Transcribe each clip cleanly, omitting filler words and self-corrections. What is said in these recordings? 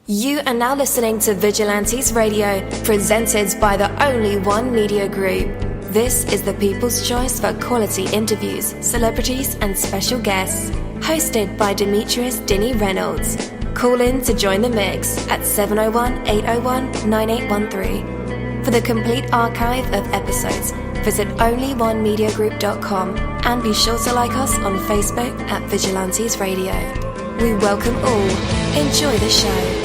You are now listening to Vigilantes Radio, presented by the Only One Media Group. This is the people's choice for quality interviews, celebrities and special guests. Hosted by Demetrius Dini Reynolds. Call in to join the mix at 701-801-9813. For the complete archive of episodes, visit onlyonemediagroup.com and be sure to like us on Facebook at Vigilantes Radio. We welcome all. Enjoy the show.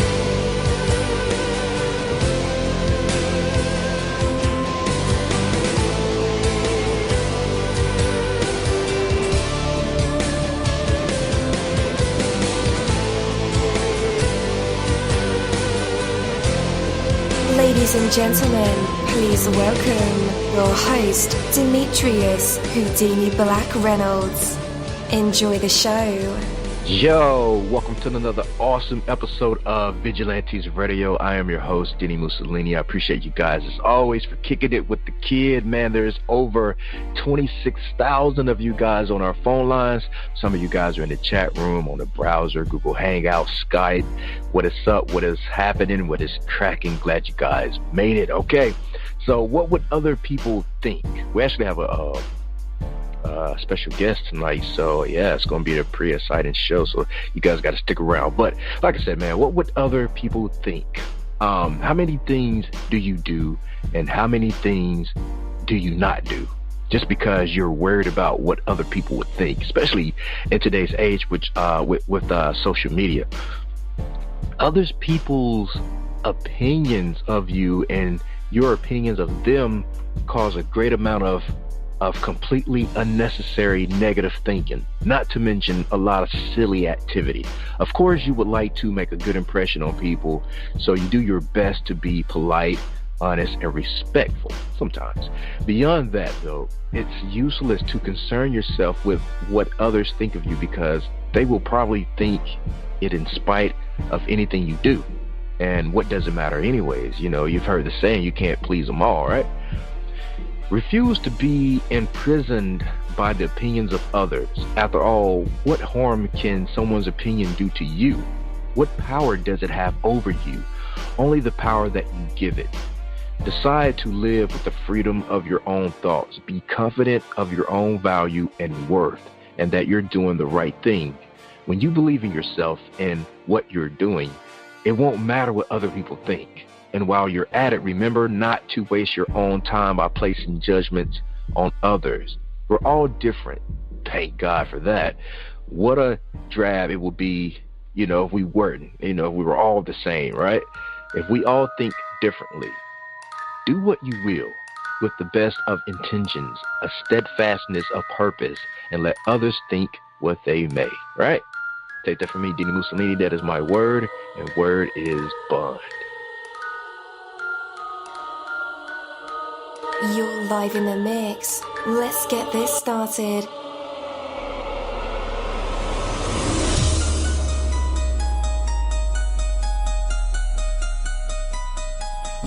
Ladies and gentlemen, please welcome your host, Demetrius Houdini Black Reynolds. Enjoy the show. Yo, welcome to another awesome episode of Vigilantes Radio. I am your host, dini-mussolini. I appreciate you guys, as always, for kicking it with the kid. Man, there's over 26,000 of you guys on our phone lines. Some of you guys are in the chat room, on the browser, Google Hangout, Skype. What is up? What is happening? What is cracking? Glad you guys made it. Okay, so what would other people think? We actually have a special guest tonight, so yeah, it's gonna be a pretty exciting show, so you guys got to stick around. But like I said, man, what would other people think? How many things do you do and how many things do you not do just because you're worried about what other people would think, especially in today's age, which with social media? Others people's opinions of you and your opinions of them cause a great amount of completely unnecessary negative thinking, not to mention a lot of silly activity. Of course, you would like to make a good impression on people, so you do your best to be polite, honest, and respectful sometimes. Beyond that, though, it's useless to concern yourself with what others think of you, because they will probably think it in spite of anything you do. And what does it matter anyways? You know, you've heard the saying, you can't please them all, right? Refuse to be imprisoned by the opinions of others. After all, what harm can someone's opinion do to you? What power does it have over you? Only the power that you give it. Decide to live with the freedom of your own thoughts. Be confident of your own value and worth, and that you're doing the right thing. When you believe in yourself and what you're doing, it won't matter what other people think. And while you're at it, remember not to waste your own time by placing judgments on others. We're all different. Thank God for that. What a drab it would be, if we weren't, if we were all the same, right? If we all think differently, do what you will with the best of intentions, a steadfastness of purpose, and let others think what they may, right? Take that from me, Dini-Mussolini. That is my word, and word is bond. You're live in the mix. Let's get this started.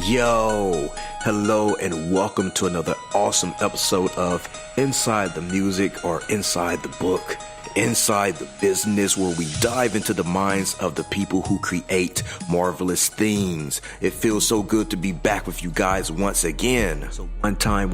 Yo, hello and welcome to another awesome episode of Inside the Music, or Inside the Book, Inside the Business, where we dive into the minds of the people who create marvelous things. It feels so good to be back with you guys once again. So one time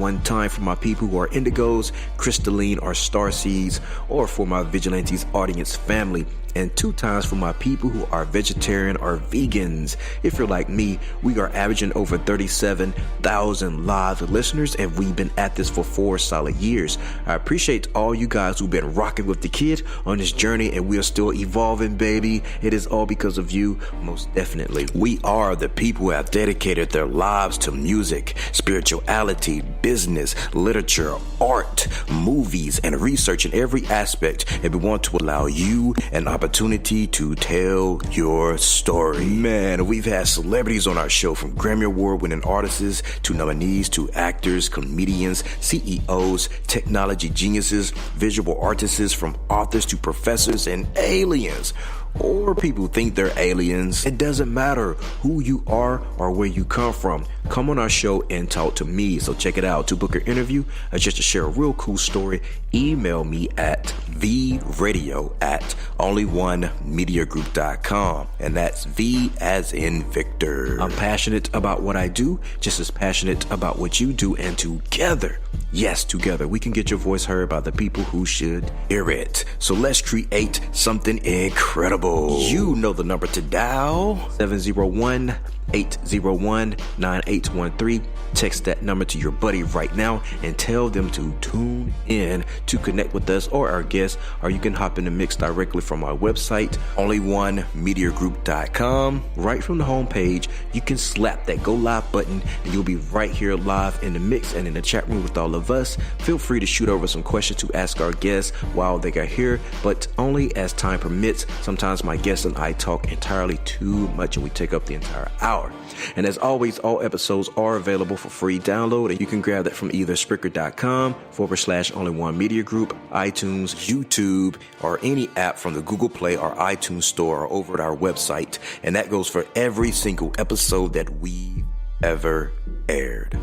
for my people who are indigos, crystalline, or starseeds, or for my Vigilantes audience family. And 2 times for my people who are vegetarian or vegans. If you're like me, we are averaging over 37,000 live listeners, and we've been at this for 4 solid years. I appreciate all you guys who've been rocking with the kid on this journey, and we are still evolving, baby. It is all because of you, most definitely. We are the people who have dedicated their lives to music, spirituality, business, literature, art, movies, and research in every aspect, and we want to allow you an opportunity to tell your story. Man, we've had celebrities on our show, from Grammy Award winning artists to nominees to actors, comedians, CEOs, technology geniuses, visual artists, from authors to professors and aliens. or people think they're aliens. It doesn't matter who you are or where you come from. Come on our show and talk to me. So check it out. To book an interview or just to share a real cool story, email me at vradio@onlyonemediagroup.com. And that's V as in Victor. I'm passionate about what I do, just as passionate about what you do. And together, yes, together, we can get your voice heard by the people who should hear it. So let's create something incredible. You know the number to dial, 701-801-9813. Text that number to your buddy right now and tell them to tune in to connect with us or our guests, or you can hop in the mix directly from our website, onlyonemediagroup.com. Right from the homepage, you can slap that go live button and you'll be right here live in the mix and in the chat room with all of us. Feel free to shoot over some questions to ask our guests while they are here, but only as time permits. Sometimes my guests and I talk entirely too much and we take up the entire hour. And as always, all episodes are available for free download, and you can grab that from either Spreaker.com/onlyonemediagroup, iTunes, YouTube, or any app from the Google Play or iTunes Store, or over at our website. And that goes for every single episode that we've ever aired.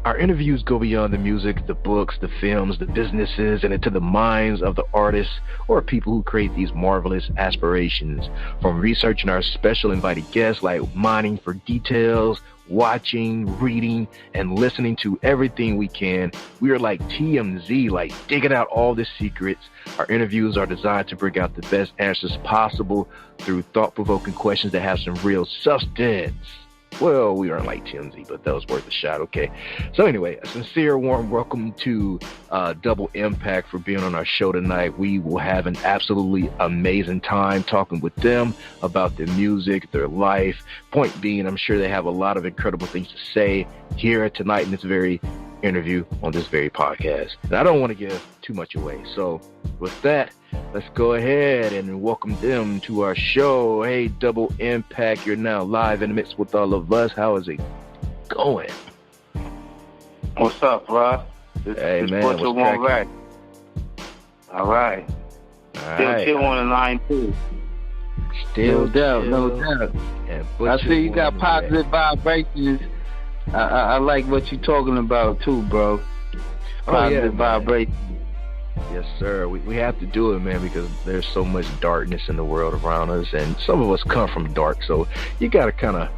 Our interviews go beyond the music, the books, the films, the businesses, and into the minds of the artists or people who create these marvelous aspirations. From researching our special invited guests, like mining for details, watching, reading, and listening to everything we can. We are like TMZ, like digging out all the secrets. Our interviews are designed to bring out the best answers possible through thought-provoking questions that have some real substance. Well, we aren't like TMZ, but that was worth a shot, okay? So anyway, a sincere, warm welcome to Double Impact for being on our show tonight. We will have an absolutely amazing time talking with them about their music, their life. Point being, I'm sure they have a lot of incredible things to say here tonight in this very interview on this very podcast. And I don't want to give too much away. So with that, let's go ahead and welcome them to our show. Hey, Double Impact, you're now live in the mix with all of us. How is it going? What's up, Ross? Hey, man, what's cracking? All right. Still on the line, too. Still No doubt. I see you got positive vibrations. I like what you're talking about, too, bro. Positive vibrations. Yes, sir. We have to do it, man, because there's so much darkness in the world around us, and some of us come from dark, so you got to kind of,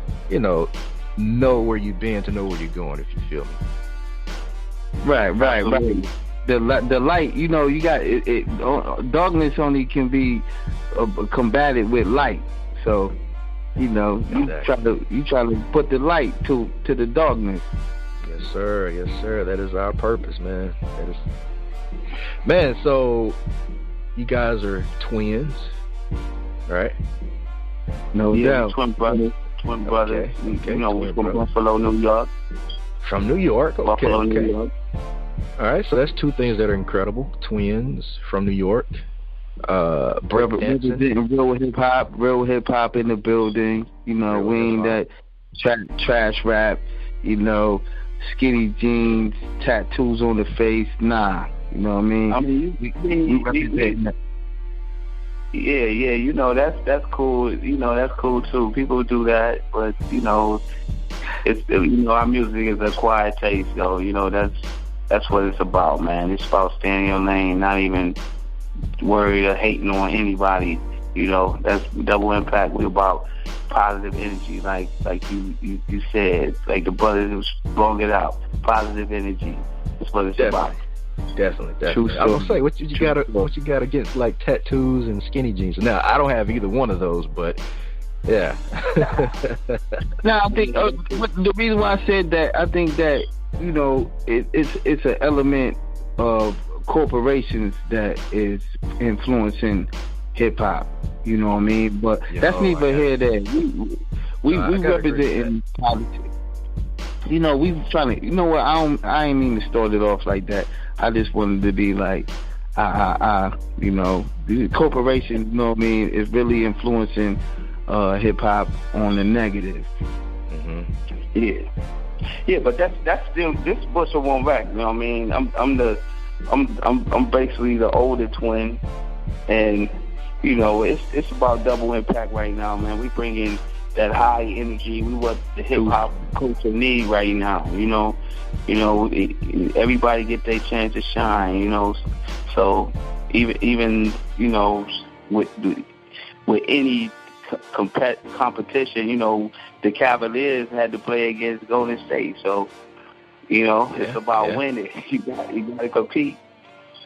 know where you've been to know where you're going, if you feel me. Right. The light, you got it. Darkness only can be combated with light. So, you try to put the light to the darkness. Yes, sir. That is our purpose, man. Man, so you guys are twins, right? No doubt. Twin brothers. Okay. We're from Buffalo, New York. From New York, okay. Buffalo, New York. All right, so that's two things that are incredible. Twins from New York. Representing real hip hop in the building. We ain't that trash rap. Skinny jeans, tattoos on the face. Nah. You know what I mean? We represent that. Yeah, that's cool. That's cool too. People do that, but it's our music is a quiet taste, though. That's what it's about, man. It's about staying in your lane, not even worried or hating on anybody. That's Double Impact. We're about positive energy, like you said, like the brothers who sprung it out. Positive energy. That's what it's about. Definitely. I was gonna say, what you got against like tattoos and skinny jeans? Now, I don't have either one of those, but yeah. Now, I think the reason why I said that, I think that it's an element of corporations that is influencing hip hop. You know what I mean? But that's neither here nor there. We represent politics. We trying to. What? I ain't mean to start it off like that. I just wanted to be like, the corporation, is really influencing hip hop on the negative. Mm-hmm. Yeah, but that's still this Bushel won't back. You know what I mean? I'm basically the older twin, and you know, it's about Double Impact right now, man. We bring in that high energy. We what the hip hop culture need right now. You know, everybody get their chance to shine. You know, so even you know, with any competition, you know, the Cavaliers had to play against Golden State. So, you know, it's about winning. You got to compete.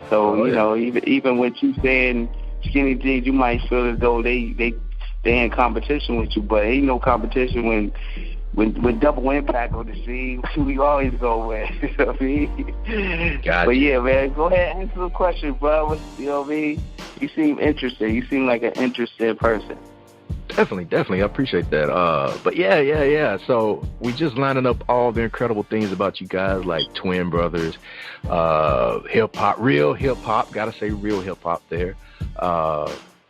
So, you know, even with you saying skinny jeans, you might feel as though they in competition with you, but ain't no competition when Double Impact on the scene. We always go win. You know what I mean? Gotcha. But yeah, man, go ahead and answer the question, bro. You know what I mean? You seem interested. You seem like an interested person. Definitely. I appreciate that. But yeah. So we just lining up all the incredible things about you guys, like twin brothers, hip hop, real hip hop. Gotta say real hip hop there.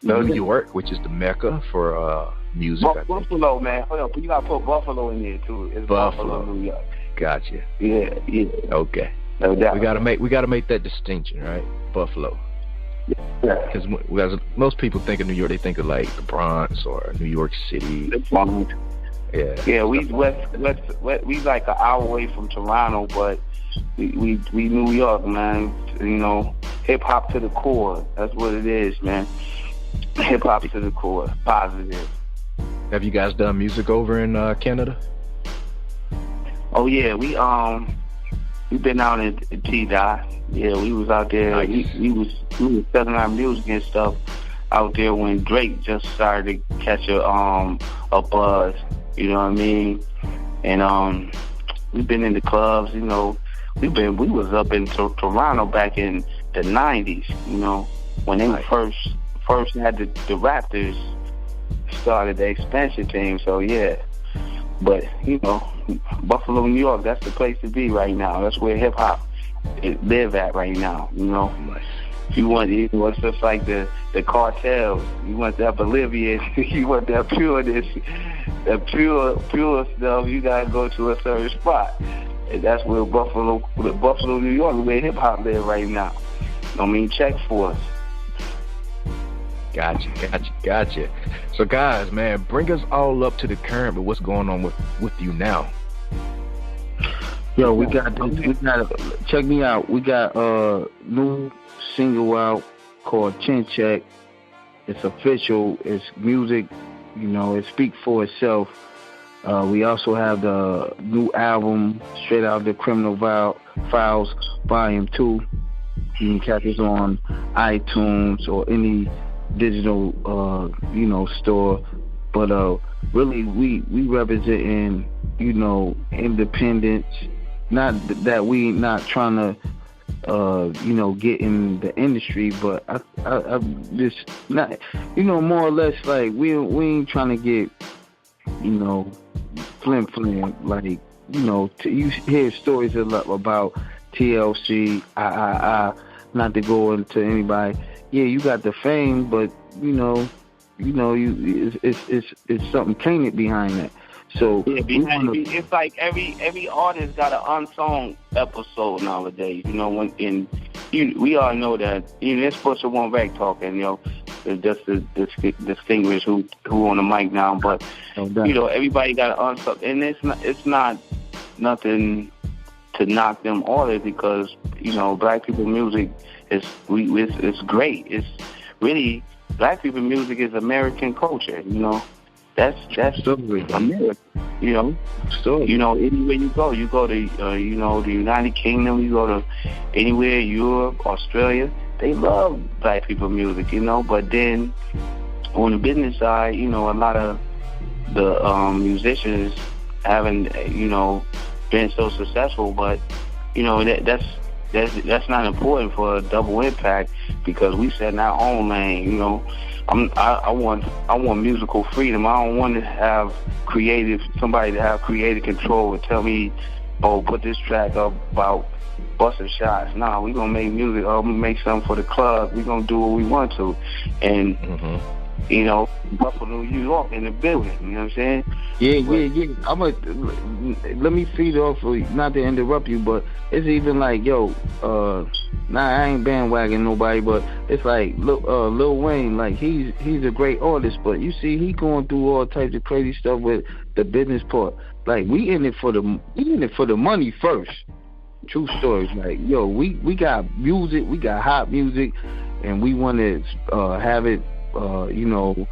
New York, which is the mecca for music. Buffalo, man. Hold up, you gotta put Buffalo in there too. It's Buffalo, New York. Gotcha. Yeah. Okay. No doubt. We gotta make that distinction, right? Buffalo. Yeah. Because most people think of New York, they think of like the Bronx or New York City. Yeah, we west, we like an hour away from Toronto, but we New York, man. You know, hip hop to the core. That's what it is, man. Hip hop to the core, positive. Have you guys done music over in Canada? Oh yeah, we've been out in T-Dot. Yeah, we was out there. Nice. We was selling our music and stuff out there when Drake just started to catch a buzz. You know what I mean? And we've been in the clubs. You know, we was up in Toronto back in the '90s. You know, when they first had the Raptors started the expansion team. So yeah, but you know, Buffalo, New York, that's the place to be right now. That's where hip hop live at right now. You know, if you want, it's just like the cartels. You want that Bolivian, you want that pureness, that pure stuff. You gotta go to a certain spot, and that's where Buffalo, New York, where hip hop live right now. I mean, check for us. Gotcha. So guys, man, bring us all up to the current, but what's going on with you now? Yo, we got check me out. We got a new single out called Chin Check. It's official. It's music. You know, it speaks for itself. We also have the new album, Straight Out the Criminal Files, Volume 2. You can catch us on iTunes or any digital, store. But really, we representing, independence. Not that we not trying to, get in the industry, but I just not, more or less like we ain't trying to get, flim, like, you hear stories a lot about TLC, not to go into anybody. Yeah, you got the fame, but it's something tainted behind that. So yeah, it's like every artist got an unsung episode nowadays. We all know that. This Pusha One Rec talking. Just to distinguish who on the mic now, but everybody got an unsung, and it's not nothing to knock them artists because black people music is great. It's really black people music is American culture. That's America. So anywhere you go to the United Kingdom, you go to anywhere, Europe, Australia, they love black people music, But then on the business side, a lot of the musicians haven't been so successful, but that's not important for Double Impact because we set in our own lane. I want musical freedom. I don't want to have somebody to have creative control and tell me, put this track up about busting shots. Nah, we gonna make music. We make something for the club. We gonna do what we want to, and you know, Buffalo, New York in the building. You know what I'm saying? Yeah. Let me feed off of you, not to interrupt you, but it's even like, I ain't bandwagon nobody, but it's like Lil Wayne, like he's a great artist, but you see he going through all types of crazy stuff with the business part. Like we in it for the money first. True stories. Like we got music, we got hot music, and we want to have it. You want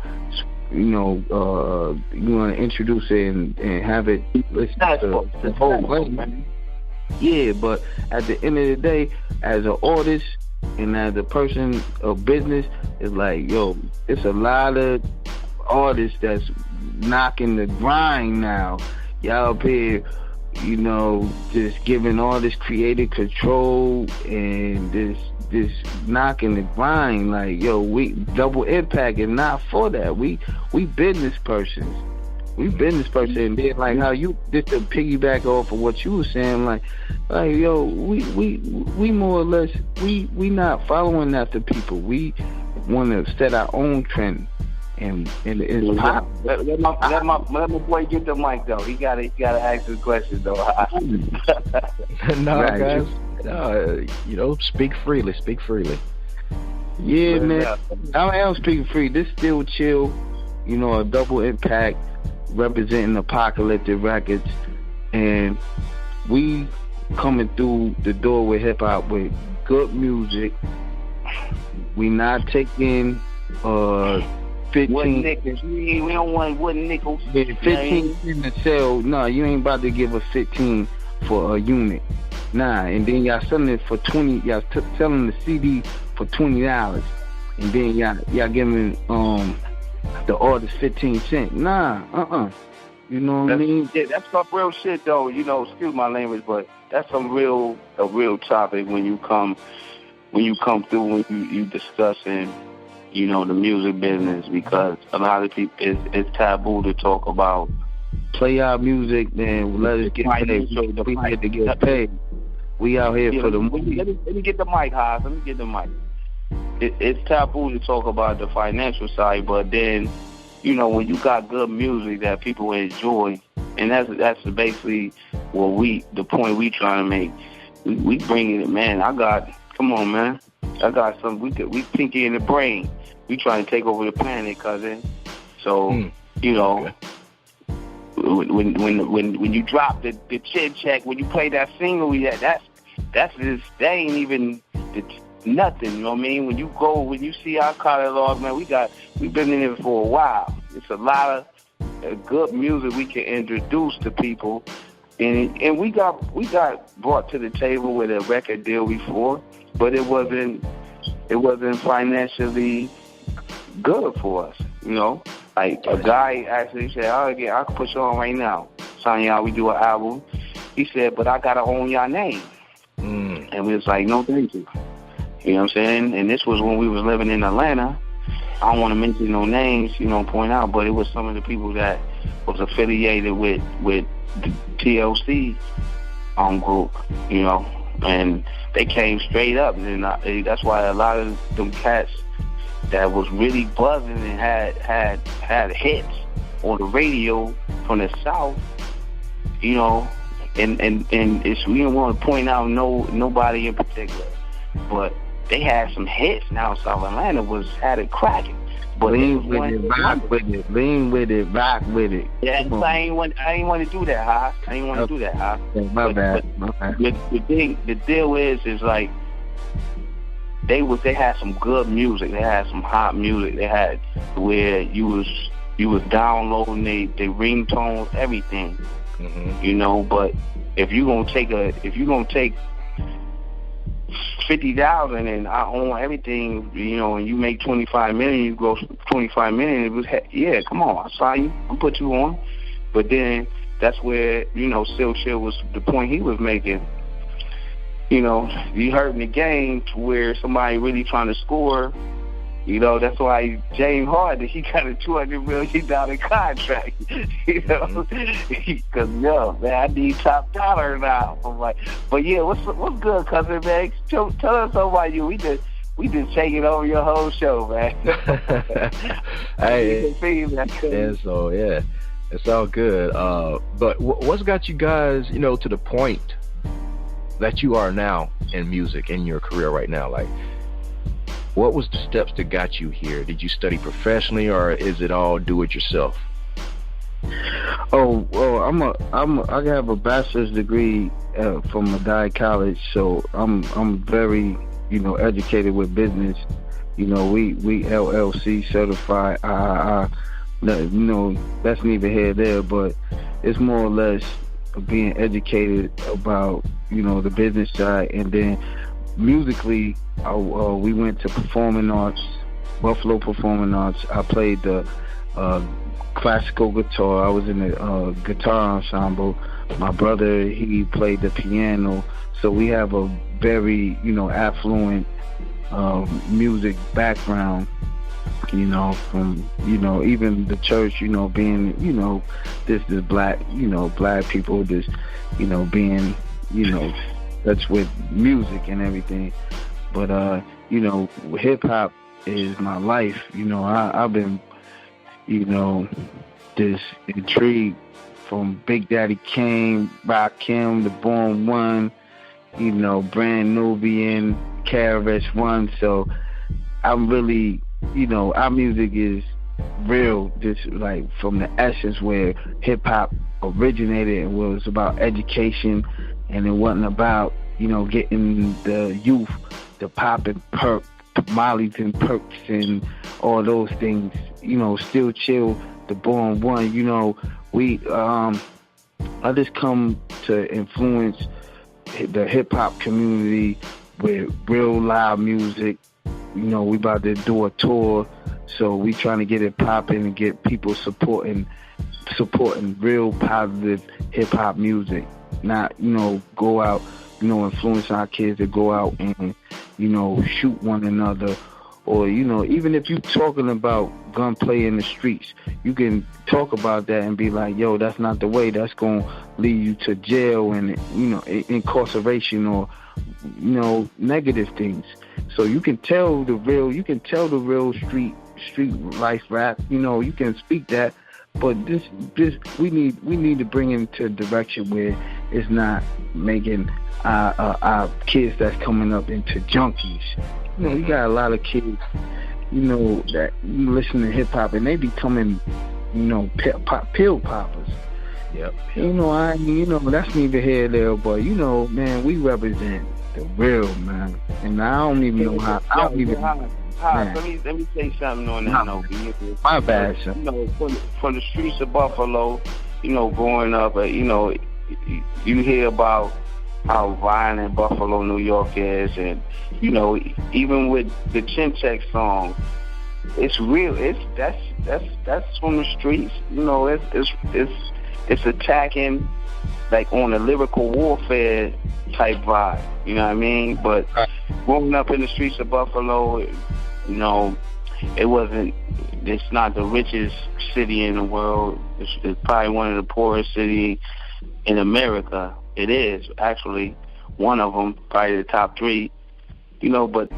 to introduce it and have it listen to the whole way. Yeah, but at the end of the day, as an artist and as a person of business, it's like, it's a lot of artists that's knocking the grind now. Y'all up here, just giving all this creative control and this knocking the grind. Like, we Double Impact is not for that. We business persons. We business person, and then like how you just to piggyback off of what you were saying, like we more or less we not following after people. We want to set our own trend, and it's hot. Let my boy get the mic though. He gotta ask the question though. No, right, guys. Speak freely. Speak freely. Yeah, man. I am speaking free. This still chill. A Double Impact representing Apocalyptic Records, and we coming through the door with hip hop with good music. We not taking 15. What nickels? We don't want what nickels. 15 in the sell. No, you ain't about to give us 15 for a unit. Nah, and then y'all selling it for 20. Y'all selling the CD for $20, and then y'all giving the artist 15 cents. Nah, You know what I mean? Yeah, that's some real shit though. Excuse my language, but that's a real topic when you come through, when you discussing, the music business, because a lot of people it's taboo to talk about. Play our music, then let us get paid. So we get to get paid. We out here for the money. Let me get the mic, Haas. Let me get the mic. It's taboo to talk about the financial side, but then, when you got good music that people enjoy, and that's basically the point we trying to make. We bringing it, man. Come on, man. I got some. We pinky in the brain. We trying to take over the planet, cousin. So, okay. When you drop the chin check, when you play that single, that's just, they ain't even nothing. You know what I mean? When you see our catalog, man, we've been in it for a while. It's a lot of good music we can introduce to people, and we got brought to the table with a record deal before, but it wasn't financially good for us. Like a guy actually said, I can put you on right now. Son, y'all, we do an album. He said, but I gotta own y'all name. And we was like, no, thank you. You know what I'm saying? And this was when we was living in Atlanta. I don't want to mention no names, point out, but it was some of the people that was affiliated with the TLC group, and they came straight up, and that's why a lot of them cats that was really buzzing and had hits on the radio from the South, and it's, we don't want to point out nobody in particular, but they had some hits. Now South Atlanta had it cracking. But lean with it, rock with it. Yeah, I ain't want to do that, huh? I ain't want to do that, huh? My bad. The deal is like they had some good music. They had some hot music. They had where you was downloading they ringtones, everything. Mm-hmm. But if you gonna take 50,000 and I own everything, and you make 25 million, you grow 25 million. It was, yeah, come on, I saw you, I'll put you on. But then that's where Still Chill was the point he was making. You hurting the game to where somebody really trying to score. That's why James Harden, he got a $200 million contract. Because man, I need top dollar now. I'm like, but yeah, what's good, cousin, man? Tell us about you. we just taking over your whole show, man. Hey, and so yeah, it's all good. But what's got you guys, to the point that you are now in music, in your career right now? Like, what was the steps that got you here? Did you study professionally, or is it all do it yourself? Oh, well, I have a bachelor's degree from Medai College, so I'm very, educated with business. We LLC certified. That's neither here nor there, but it's more or less being educated about, the business side. And then musically, we went to performing arts, Buffalo Performing Arts. I played the classical guitar. I was in the guitar ensemble. My brother, he played the piano. So we have a very, affluent music background, from, even the church, being, this is black, black people, this, being, that's with music and everything. But, hip hop is my life. I've been, just intrigued from Big Daddy Kane, Rakim, The Born One, Brand Nubian, KRS-One. So I'm really, our music is real, just like from the essence where hip hop originated, and was about education, and it wasn't about, getting the youth to pop and perk, mollies and perks and all those things. Still chill, The Born One. We I just come to influence the hip hop community with real live music. We about to do a tour, so we trying to get it popping and get people supporting real positive hip hop music. Not, go out, influence our kids to go out and, shoot one another. Or, even if you're talking about gunplay in the streets, you can talk about that and be like, yo, that's not the way. That's going to lead you to jail and, incarceration or, negative things. So you can tell the real street life rap. You can speak that. But this we need to bring it to a direction where it's not making our kids that's coming up into junkies. You got a lot of kids, that listen to hip hop and they becoming, pill poppers. Yep. That's neither here nor there, but man, we represent the real, man. And I don't even know how. Let me say something on that note. My bad, sir. From the streets of Buffalo, growing up, you hear about how violent Buffalo, New York is, and even with the Chin Check song, it's real. That's from the streets. It's attacking like on a lyrical warfare type vibe. You know what I mean? But growing up in the streets of Buffalo, it's not the richest city in the world. It's probably one of the poorest cities in America. It is actually one of them, probably the top 3. But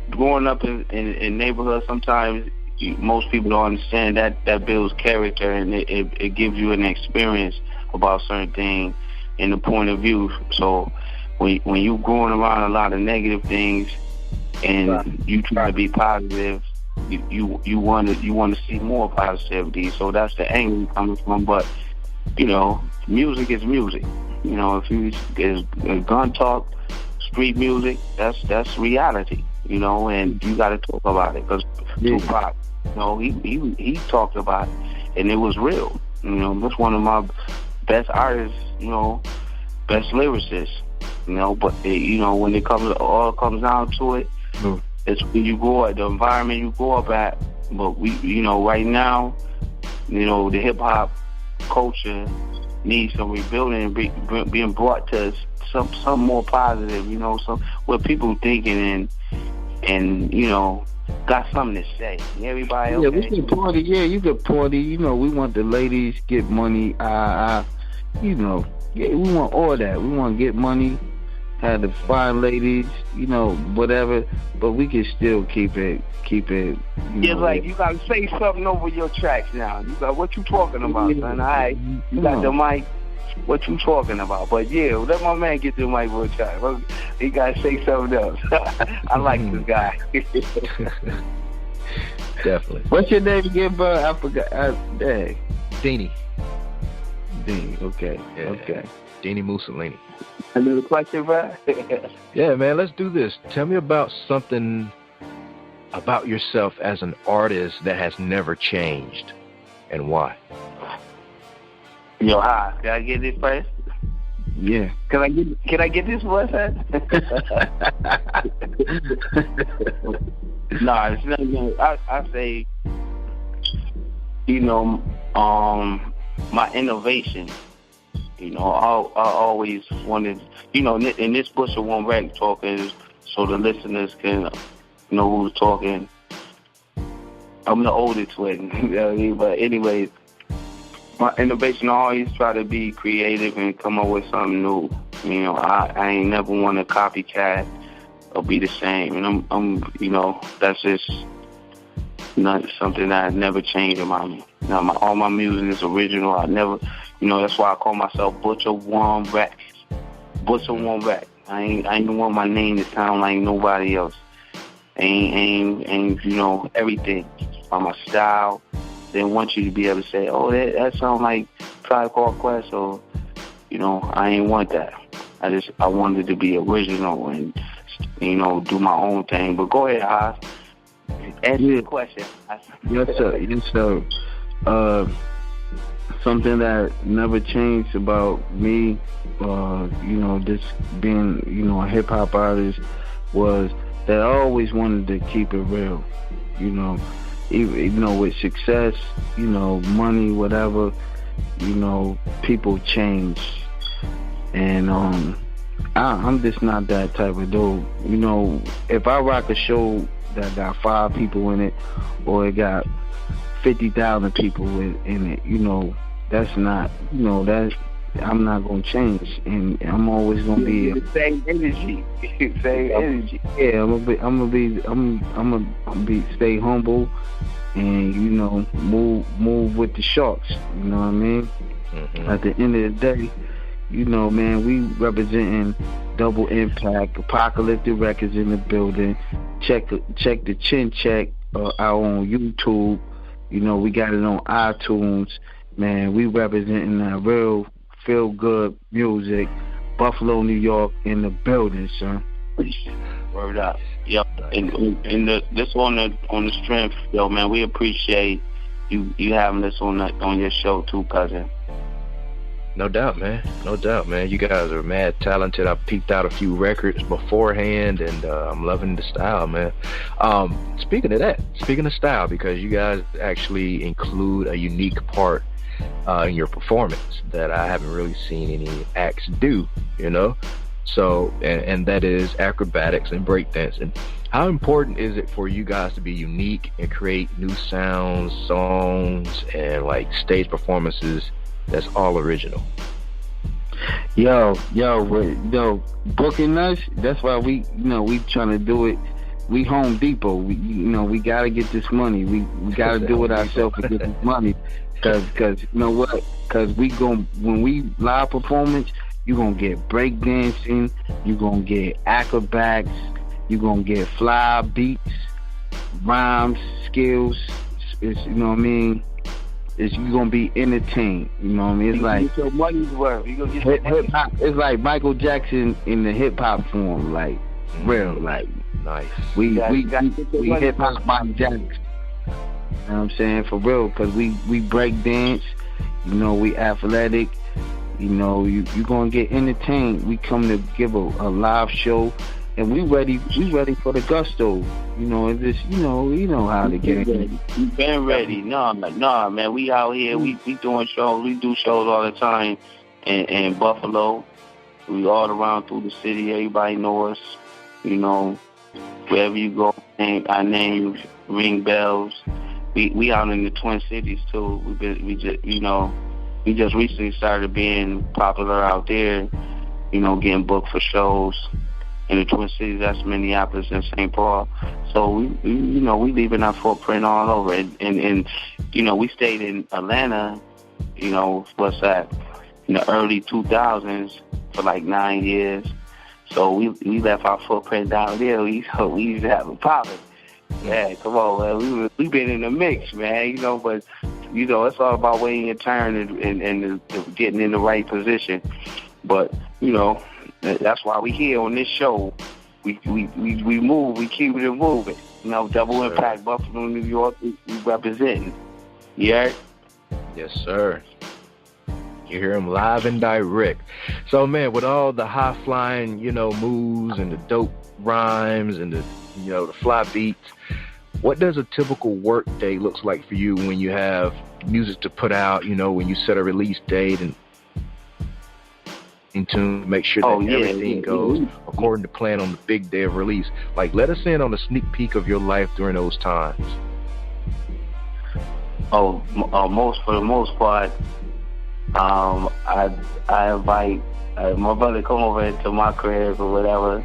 growing up in neighborhoods, sometimes most people don't understand that builds character, and it gives you an experience about certain things and the point of view. So when you growing around a lot of negative things and you try to be positive, you want to see more positivity. So that's the angle you're coming from. But music is music. If you is gun talk, street music, that's reality. And you got to talk about it, because Tupac, he talked about it, and it was real. That's one of my best artists. Best lyricists. But when it all comes down to it, it's when you grow up, the environment you grow up at. But we, right now, the hip hop culture needs some rebuilding and being brought to some more positive, some where people thinking and got something to say. Everybody, okay. Yeah, we can party. Yeah, you can party. We want the ladies get money. We want all that. We want to get money. have the fine ladies, you know, whatever, but we can still keep it. Yeah, like you gotta say something over your tracks now. You got what you talking about, son? All right, you got the mic. What you talking about? But yeah, let my man get the mic for a track. He gotta say something else. I like this guy. Definitely. What's your name again, bro? I forgot. Dang. Dini. Okay. Yeah. Okay. Dini-Mussolini. Another question, bro? Yeah, man, let's do this. Tell me about something about yourself as an artist that has never changed, and why. Yo, hi. Can I get this first? Yeah. Can I get this one, son? No, it's not. I say, you know, my innovation. You know, I always wanted, you know, in this Bush of One Rag talking, so the listeners can know who's talking. I'm the oldest one, you know what I mean? But anyways, my innovation, I always try to be creative and come up with something new. You know, I ain't never want to copycat or be the same. And I'm you know, that's just not something that never changed about me. Now, all my music is original. I never, you know, that's why I call myself Butcher One Rack. Butcher One Rack. I ain't want my name to sound like nobody else. Ain't you know, everything on my style. They want you to be able to say, oh, that sounds like Tribe Called Quest, or, you know, I ain't want that. I wanted to be original and, you know, do my own thing. But go ahead, Haas. Answer the question. Yes, sir. Something that never changed about me, you know, just being, you know, a hip-hop artist, was that I always wanted to keep it real, you know. Even, you know, with success, you know, money, whatever, you know, people change. And I'm just not that type of dude. You know, if I rock a show that got 5 people in it, or it got 50,000 people in it, you know, that's not, you know, that I'm not gonna change, and I'm always gonna be the same energy. Same energy. Yeah, I'm gonna be stay humble, and, you know, move with the sharks. You know what I mean? Mm-hmm. At the end of the day, you know, man, we representing Double Impact, Apocalyptic Records in the building. Check the Chin Check out on YouTube. You know, we got it on iTunes. Man, we representing that real feel good music. Buffalo, New York, in the building, son. Word up. Yep. And this on the strength, yo, man, we appreciate you having this on your show too, cousin. No doubt, man. You guys are mad talented. I peeked out a few records beforehand, and I'm loving the style, man. Speaking of style, because you guys actually include a unique part in your performance that I haven't really seen any acts do, you know? So, and that is acrobatics and breakdancing. How important is it for you guys to be unique and create new sounds, songs, and like stage performances that's all original? Yo, booking us, that's why we trying to do it. We Home Depot. We gotta get this money. We gotta do it ourselves to get this money. Cause you know what? Cause when we live performance, you gonna get breakdancing, you gonna get acrobats, you gonna get fly beats, rhymes, skills. It's, you know what I mean? It's, you gonna be entertained. You know what I mean? It's like get your money's worth. You gonna get hip hop. It's like Michael Jackson in the hip hop form, like real, like nice. We hip hop Michael Jackson. You know what I'm saying? For real, because we break dance, you know, we athletic, you know, you gonna get entertained. We come to give a live show, and we ready for the gusto. You know, it's just, you know how to get it. We been ready. No, man, we out here, we doing shows, we do shows all the time in Buffalo. We all around through the city, everybody know us, you know, wherever you go, our names ring bells. We out in the Twin Cities too. We just recently started being popular out there, getting booked for shows in the Twin Cities. That's Minneapolis and St. Paul. So we leaving our footprint all over. And we stayed in Atlanta, what's that, in the early 2000s for like 9 years. So we left our footprint down there. We used to have a poppin'. Yeah, come on, man. We been in the mix, man. But it's all about waiting your turn and getting in the right position. But that's why we here on this show. We move. We keep it moving. Double Impact, Buffalo, New York. We representing. Yeah. Yes, sir. You hear him live and direct. So, man, with all the high-flying, moves and the dope rhymes and the fly beats, what does a typical work day looks like for you when you have music to put out, when you set a release date and to make sure that everything goes according to plan on the big day of release? Like, let us in on a sneak peek of your life during those times. For the most part, I invite my brother come over to my crib or whatever,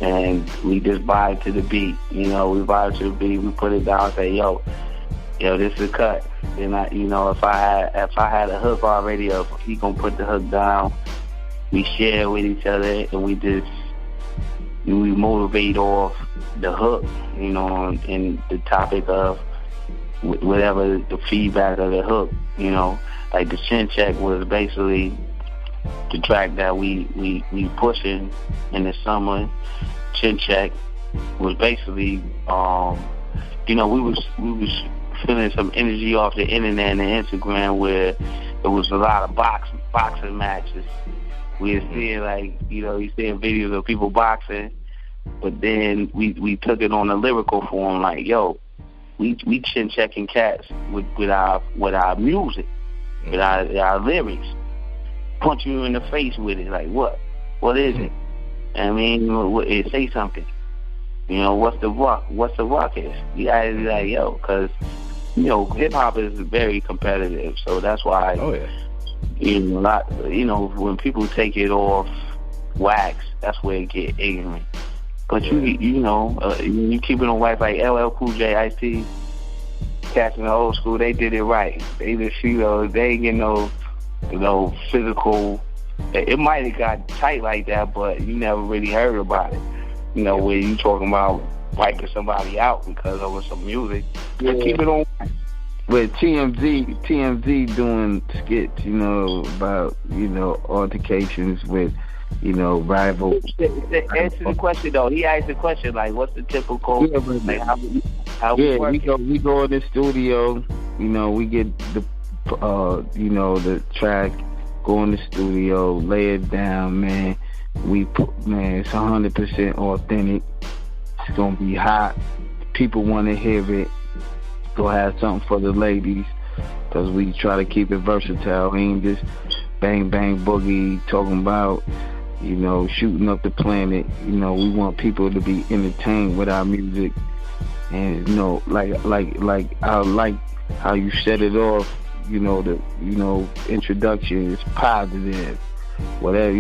and we just vibe to the beat. We vibe to the beat. We put it down. Say, yo, this is a cut. Then if I had a hook already, he gonna put the hook down. We share with each other, and we motivate off the hook. And the topic of whatever the feedback of the hook. Like the Chin Check was basically the track that we pushing in the summer. Chin Check was basically, we was feeling some energy off the internet and the Instagram where there was a lot of boxing matches. We were seeing you seeing videos of people boxing, but then we took it on a lyrical form. Like, yo, we chin checking cats with our music. With our lyrics, punch you in the face with it. Like, what is it? I mean, say something. What's the rock? What's the rock is? You gotta be like, yo, because hip hop is very competitive. So that's why. Oh yeah. When people take it off wax, that's where it get ignorant. But you keep it on wax like LL Cool J, Ice-T. Cats in the old school, they did it right. They just, they ain't get no physical. It might have got tight like that, but you never really heard about it. Where you talking about wiping somebody out because of some music. Yeah. But keep it on. With TMZ doing skits, about, altercations with, rivals. Answer the question though. He asked the question like, what's the typical? How we go in the studio. We get the the track. Go in the studio, lay it down, man. It's 100% authentic. It's gonna be hot. People want to hear it. Go have something for the ladies, because we try to keep it versatile. We ain't just bang bang boogie talking about shooting up the planet. We want people to be entertained with our music, and like I like how you set it off. The introduction is positive. Whatever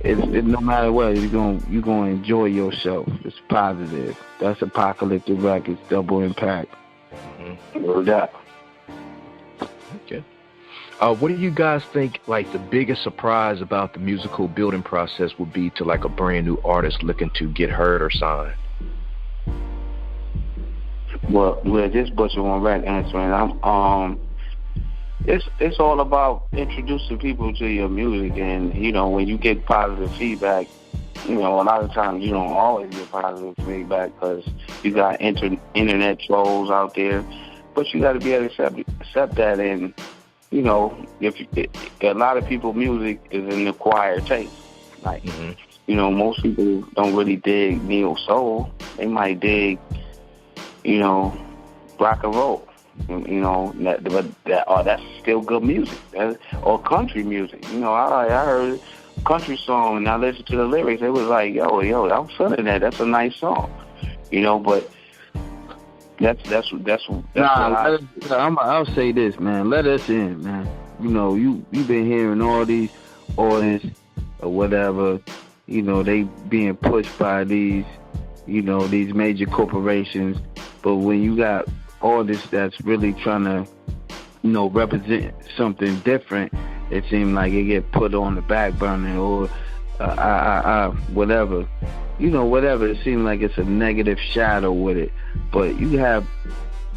it's no matter what, you're gonna enjoy yourself. It's positive. That's Apocalyptic Records, Double Impact. No doubt. Okay. What do you guys think, like, the biggest surprise about the musical building process would be to, like, a brand new artist looking to get heard or signed? Well, just butcher one right answering. It's all about introducing people to your music, and when you get positive feedback, a lot of times you don't always get positive feedback because you got internet trolls out there, but you got to be able to accept that. And if a lot of people's music is an acquired taste, like most people don't really dig neo soul. They might dig rock and roll. That's still good music. Or country music. I heard a country song and I listened to the lyrics. It was like, yo, I'm feeling that. That's a nice song. But that's I'll say this, man. Let us in, man. You've been hearing all these artists or whatever, you know, they being pushed by these, you know, these major corporations. But when you got artists that's really trying to, you know, represent something different, it seems like it get put on the back burner, or whatever. You know, whatever. It seems like it's a negative shadow with it. But you have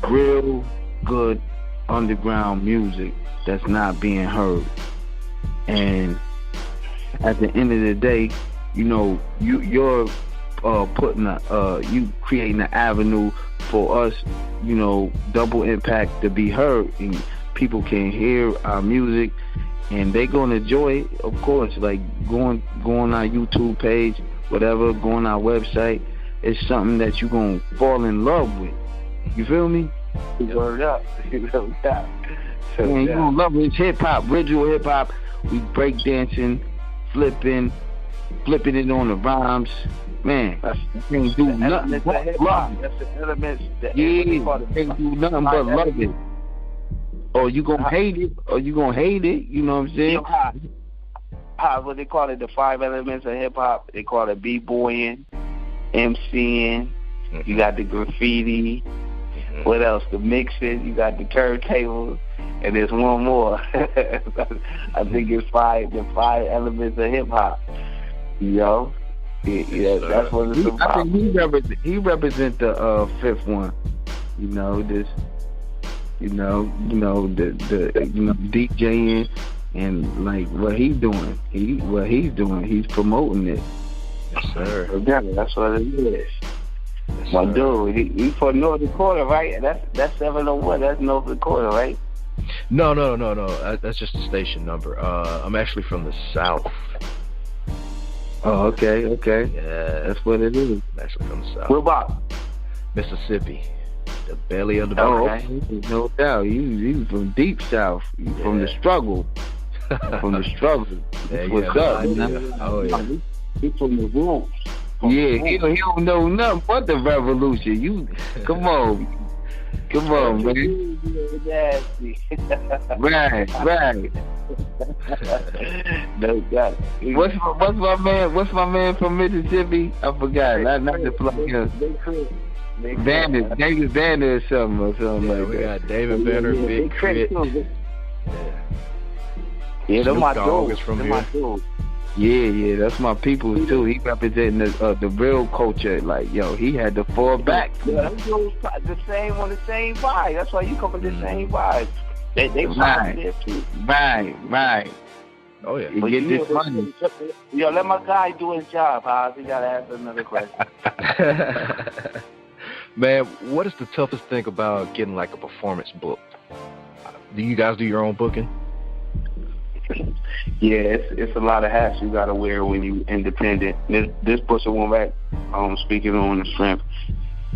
real good underground music that's not being heard. And at the end of the day, you know, you're you creating an avenue for us, you know, Double Impact to be heard, and people can hear our music, and they're gonna enjoy it, of course. Like going on our YouTube page, whatever, going on our website, it's something that you're gonna fall in love with. You feel me? Word up. Word up. So, man, you're gonna love it. It's hip hop, original hip hop. We break dancing, flipping it on the rhymes. Man, can't do nothing but love it. That's the elements that can't do nothing but love it. Or you gonna hate it, you know what I'm saying? What they call it, the 5 elements of hip hop. They call it b-boying, MCing, you got the graffiti, what else? The mixing, you got the turntables, and there's one more. I think it's the 5 elements of hip hop. You know? Yeah, that's what it's about. I think he represent the 5th one. You know, this, the DJing, and like what he's doing. He's promoting it. Yes, sir. Exactly, that's what it is. Yes, My sir. dude, he for North Dakota, right? That's 701. That's North Dakota, right? No. That's just the station number. I'm actually from the South. Oh, okay. Yeah, That's what it is. I'm actually from the South. What about Mississippi, the belly of the Oh, beast. okay. No doubt. You from deep South. You from the struggle. From the struggle. Yeah, What's up, man? Oh yeah. he from the roots? Yeah, he don't know nothing but the revolution. You come on, man. Nasty. Right. No doubt. What's my man from Mississippi? I forgot. Not the plug him. David Banner or something Yeah, like we that. got David Banner, big-krit. Yeah, they're my Snoop Dogg dudes. is from They're here. my dudes. Yeah, that's my people too. He representing the real culture. Like, yo, he had to fall back. Yeah, the same on the same vibe. That's why you come with the same vibe. They vibe there too. Right. Oh yeah. You get this money. Yo, let my guy do his job, Hobbs. He gotta ask another question. Man, what is the toughest thing about getting like a performance booked? Do you guys do your own booking? Yeah, it's a lot of hats you gotta wear when you independent. This person went back, speaking on the strength.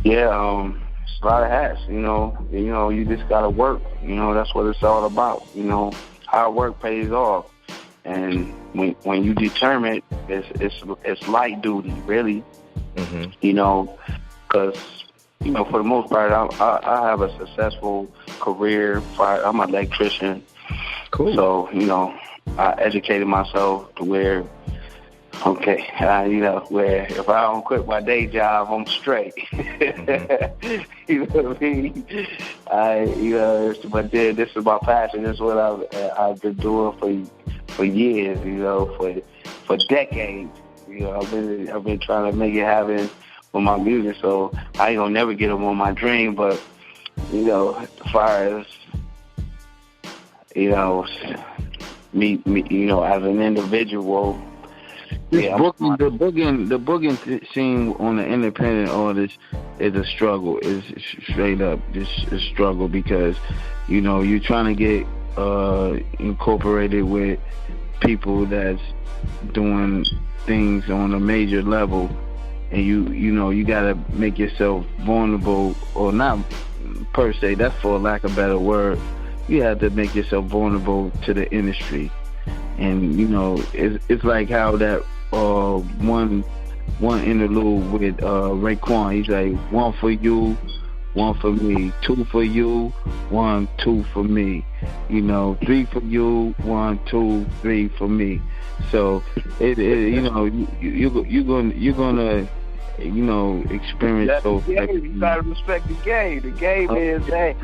Yeah, it's a lot of hats. You know, you just gotta work. You know, that's what it's all about. You know, hard work pays off, and when you determine it's light duty, really. Mm-hmm. You know, because you know, for the most part, I have a successful career. I'm an electrician. Cool. So, you know, I educated myself to where, where if I don't quit my day job, I'm straight. Mm-hmm. You know what I mean? But then this is my passion. This is what I've been doing for years, you know, for decades. You know, I've been trying to make it happen with my music, so I ain't gonna never get them on my dream, but, you know, as far as, you know, me, you know, as an individual. Yeah, the booking scene on the independent artist is a struggle. It's straight up just a struggle because, you know, you're trying to get incorporated with people that's doing things on a major level, and you know you gotta make yourself vulnerable, or not per se. That's for lack of a better word. You have to make yourself vulnerable to the industry. And, you know, it's like how that one interlude with Raekwon, he's like, one for you, 1 for me. 2 for you, 1, 2 for me. 3 for you, 1, 2, 3 for me. So you're gonna experience those. You gotta respect the game. The game is that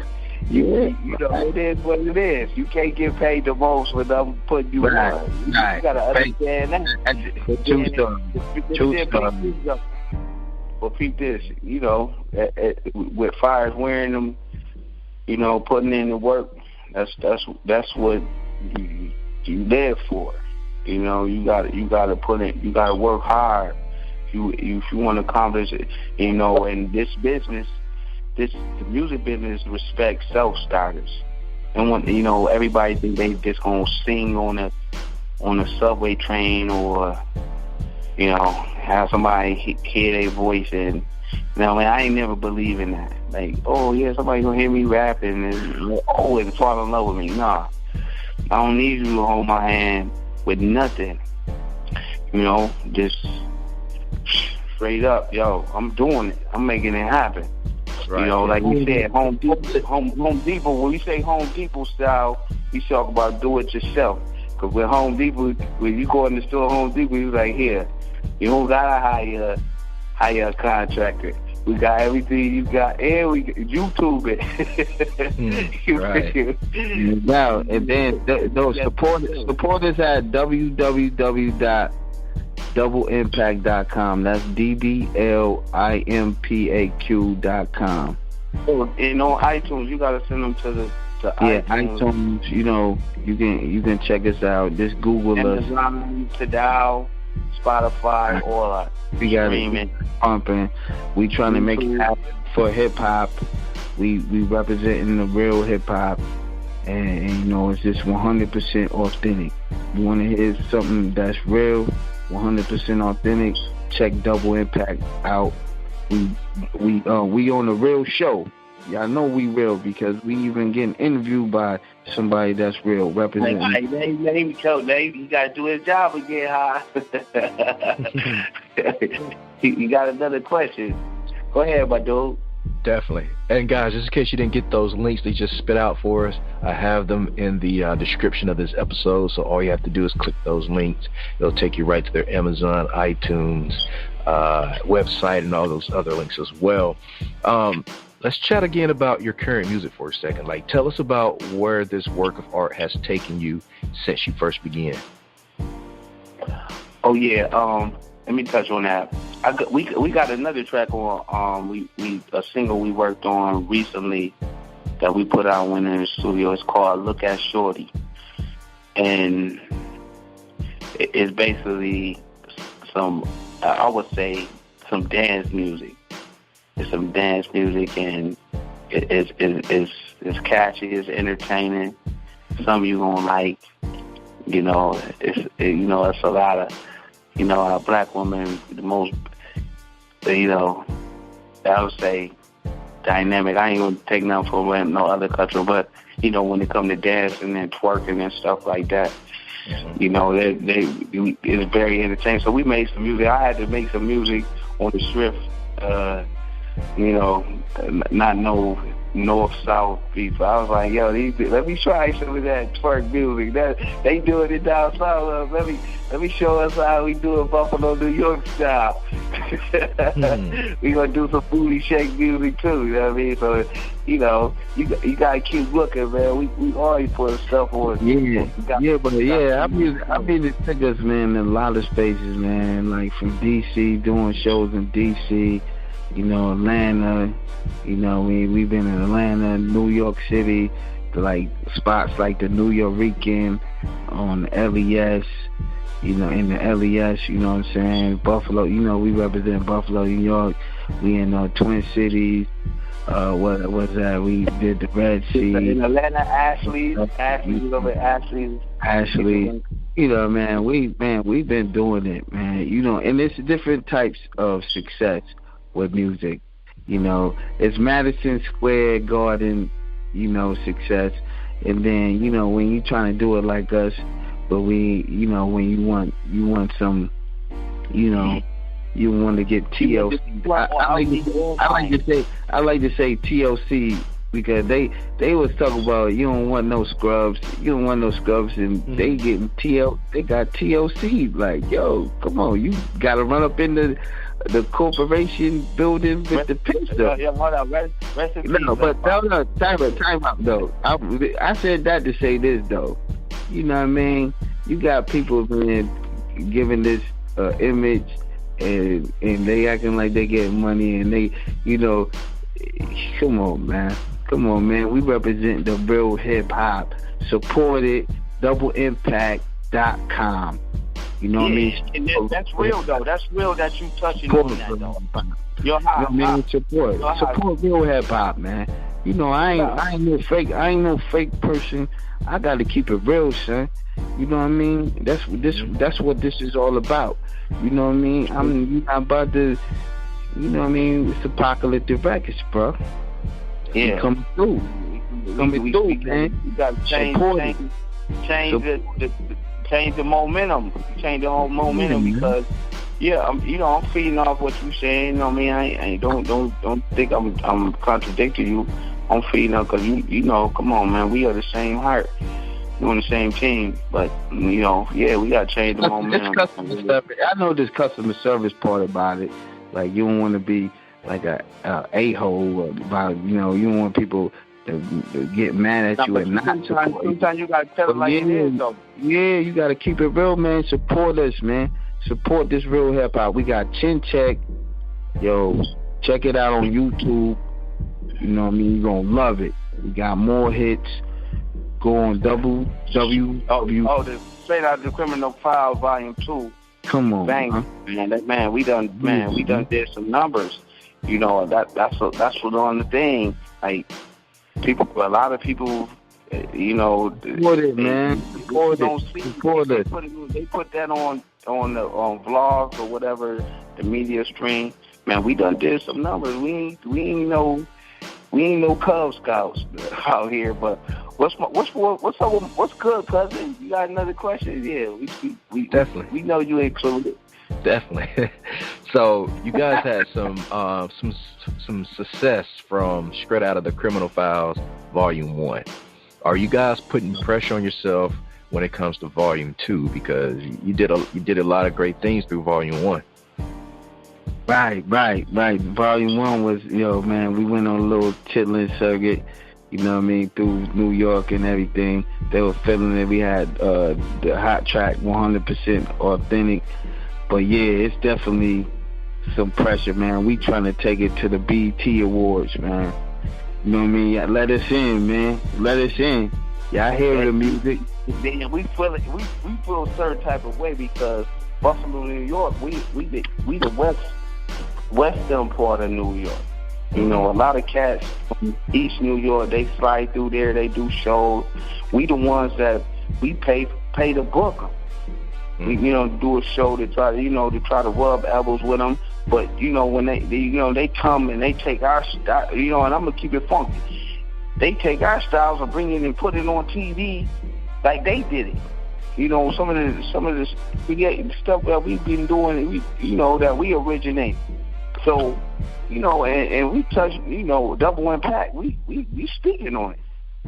it is what it is. You can't get paid the most when I'm putting you on. You gotta understand that. True stuff. Well, peep this, with fires wearing them, putting in the work. That's what you live for. You gotta put in. You gotta work hard. If you want to accomplish it, in this business, the music business respects self-starters. And when everybody think they just gonna sing on a subway train or have somebody hear their voice and I ain't never believe in that. Like, oh yeah, somebody gonna hear me rapping and fall in love with me. Nah, I don't need you to hold my hand with nothing. Just straight up, I'm doing it. I'm making it happen. Right. Like you said, Home Depot. When we say Home Depot style, we talk about do it yourself. Because with Home Depot, when you go in the store, Home Depot, you like, here, you don't gotta hire a contractor. We got everything you got, and we YouTube it. Right. Now, and then those support us at www.doubleimpaq.com. That's DBLImpaq.com. And on iTunes, you gotta send them to iTunes. You can check us out. Just Google Amazon, Tidal, Spotify, all that. We got streaming, pumping. We trying to make it happen for hip hop. We representing the real hip hop, and it's just 100% authentic. You want to hear something that's real, 100% authentic? Check Double Impaq out. We on the real show. Y'all know we real because we even getting interviewed by somebody that's real, representing. He got to do his job again, huh? You got another question? Go ahead, my dude. Definitely. And guys, just in case you didn't get those links they just spit out for us, I have them in the description of this episode. So all you have to do is click those links. It'll take you right to their Amazon, iTunes, website, and all those other links as well. Let's chat again about your current music for a second. Like, tell us about where this work of art has taken you since you first began. Oh yeah, let me touch on that. We got another track on a single we worked on recently that we put out when in the studio. It's called "Look at Shorty," and it's basically some dance music. It's some dance music, and it's catchy, it's entertaining. Some you gonna like. It's a lot of, our black women, the most, I would say, dynamic. I ain't gonna take nothing from no other country, but when it comes to dancing and twerking and stuff like that, it's very entertaining. So we made some music. I had to make some music on the strip. Not no north-south people. I was like, let me try some of that twerk music. They doing it down south. Let me show us how we do it Buffalo, New York style. We gonna do some booty shake music too. You know what I mean? So you gotta keep looking, man. We always put stuff on. I mean, it took us, man, in a lot of spaces, man. Like from DC, doing shows in DC. Atlanta, we've been in Atlanta, New York City, like spots like the New Yorican on LES, in the LES, you know what I'm saying? Buffalo, we represent Buffalo, New York. We in Twin Cities. What was that? We did the Red Sea. In Atlanta, Ashley, over Ashley. Man, we've been doing it, man. And it's different types of success with music. It's Madison Square Garden, success. And then, when you trying to do it like us, but when you want some, you want to get TLC. I like to say TLC because they was talking about you don't want no scrubs, and they getting they got TLC. Like, yo, come on, you gotta run up in the corporation building with the pistol. No, but time out though. I said that to say this though. You know what I mean? You got people, man, giving this image, and they acting like they getting money, and they, you know, come on, man. We represent the real hip hop. Support it. DoubleImpact.com. You know what I mean? And that's real though. That's real that you touching on that though. Support real hip hop, man. You know, I ain't no fake person. I gotta keep it real, son. You know what I mean? That's what this is all about. You know what I mean? You're not about to, you know what I mean? It's apocalyptic records, bro. Yeah. Coming through, man. You gotta change the momentum. Change the whole momentum because, I'm feeding off what you're saying. You know what I mean? I don't think I'm contradicting you. I'm feeding up because you know, come on, man. We are the same heart. We're on the same team, but we gotta change the momentum. I know this customer service part about it. Like, you don't want to be like a-hole about, you know, you don't want people to get mad at you and not support you. Sometimes you gotta tell it like it is, though. Yeah, you gotta keep it real, man. Support us, man. Support this real hip hop. We got Chin Check. Yo, check it out on YouTube. You know what I mean? You're gonna love it. We got more hits. Go on the Straight Out the Criminal File Volume 2. Come on, bang, man. We done did some numbers. You know, that's what on the thing. Like, a lot of people, you know, support it, man. Support it. They put that on vlogs or whatever, the media stream. Man, we done did some numbers. We ain't no Cub Scouts out here, but what's good, cousin? You got another question? Yeah, we definitely. We know you included. Definitely. So you guys had some success from Straight Out of the Criminal Files Volume 1. Are you guys putting pressure on yourself when it comes to Volume 2? Because you did a lot of great things through Volume 1. Right. Volume 1 was, man, we went on a little chitlin circuit, you know what I mean, through New York and everything. They were feeling it. We had the hot track 100% authentic. But yeah, it's definitely some pressure, man. We trying to take it to the BET Awards, man. You know what I mean? Let us in, man. Let us in. Y'all hear the music. Then we feel it. We feel a certain type of way because Buffalo, New York, we the western part of New York. You know, a lot of cats from East New York, they slide through there, they do shows. We the ones that we pay to book them. We, do a show to try to rub elbows with them. But, when they come and they take our style, and I'm going to keep it funky. They take our styles and bring it and put it on TV like they did it. Some of this stuff that we've been doing, that we originate. So, and we touch, Double Impact, we speaking on it.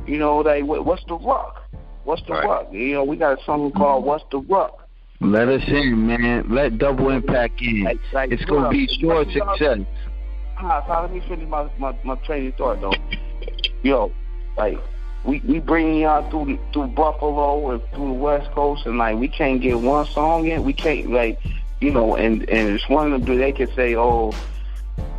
Like, what's the rock? What's the rock? We got a song called What's the Rock? Let us in, man. Let Double Impact in. Like, it's going to be sure success. So let me finish my train of thought, though. We bring y'all through Buffalo and through the West Coast, and, we can't get one song in. We can't, and it's one of them, they can say, oh,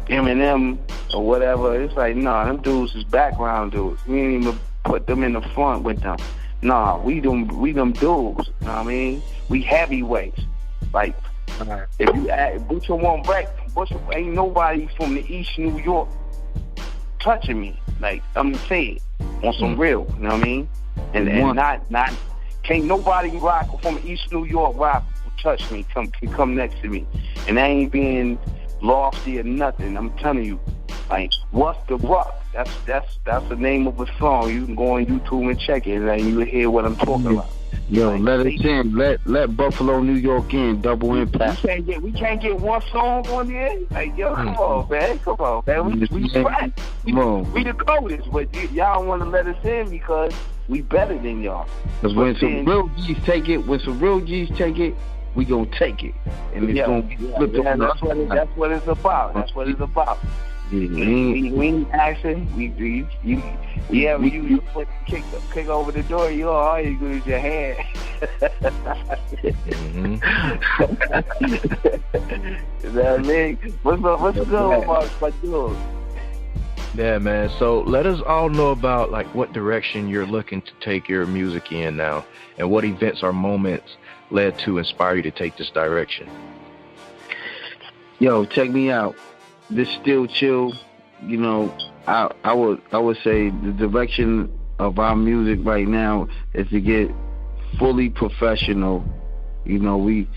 Eminem or whatever. It's like, no, them dudes is background dudes. We ain't even put them in the front with them. Nah, we them dudes. You know what I mean? We heavyweights. Like, if you Butcher won't break, Butcher ain't nobody from the East New York touching me. Like, I'm saying, on some real, you know what I mean? And not can't nobody rock from East New York rock touch me, come next to me. And I ain't being lofty or nothing. I'm telling you. Like, What's the Rock? That's the name of a song. You can go on YouTube and check it, and you'll hear what I'm talking about. Yo, like, let us in. Let Buffalo, New York in. Double Impact. We can't get one song on there. Like, yo, come on, man. We trash. We the coldest, but y'all don't want to let us in because we better than y'all. Because when some real G's take it, we gonna take it, and it's gonna be flipped on. That's what it's about. That's what it's about. We ain't asking. You put kick over the door. All you do is your hand. What's good about my dude? Yeah, man. So let us all know about like what direction you're looking to take your music in now, and what events or moments led to inspire you to take this direction. Yo, check me out. This Still Chill, you know, I would say the direction of our music right now is to get fully professional. You know, we're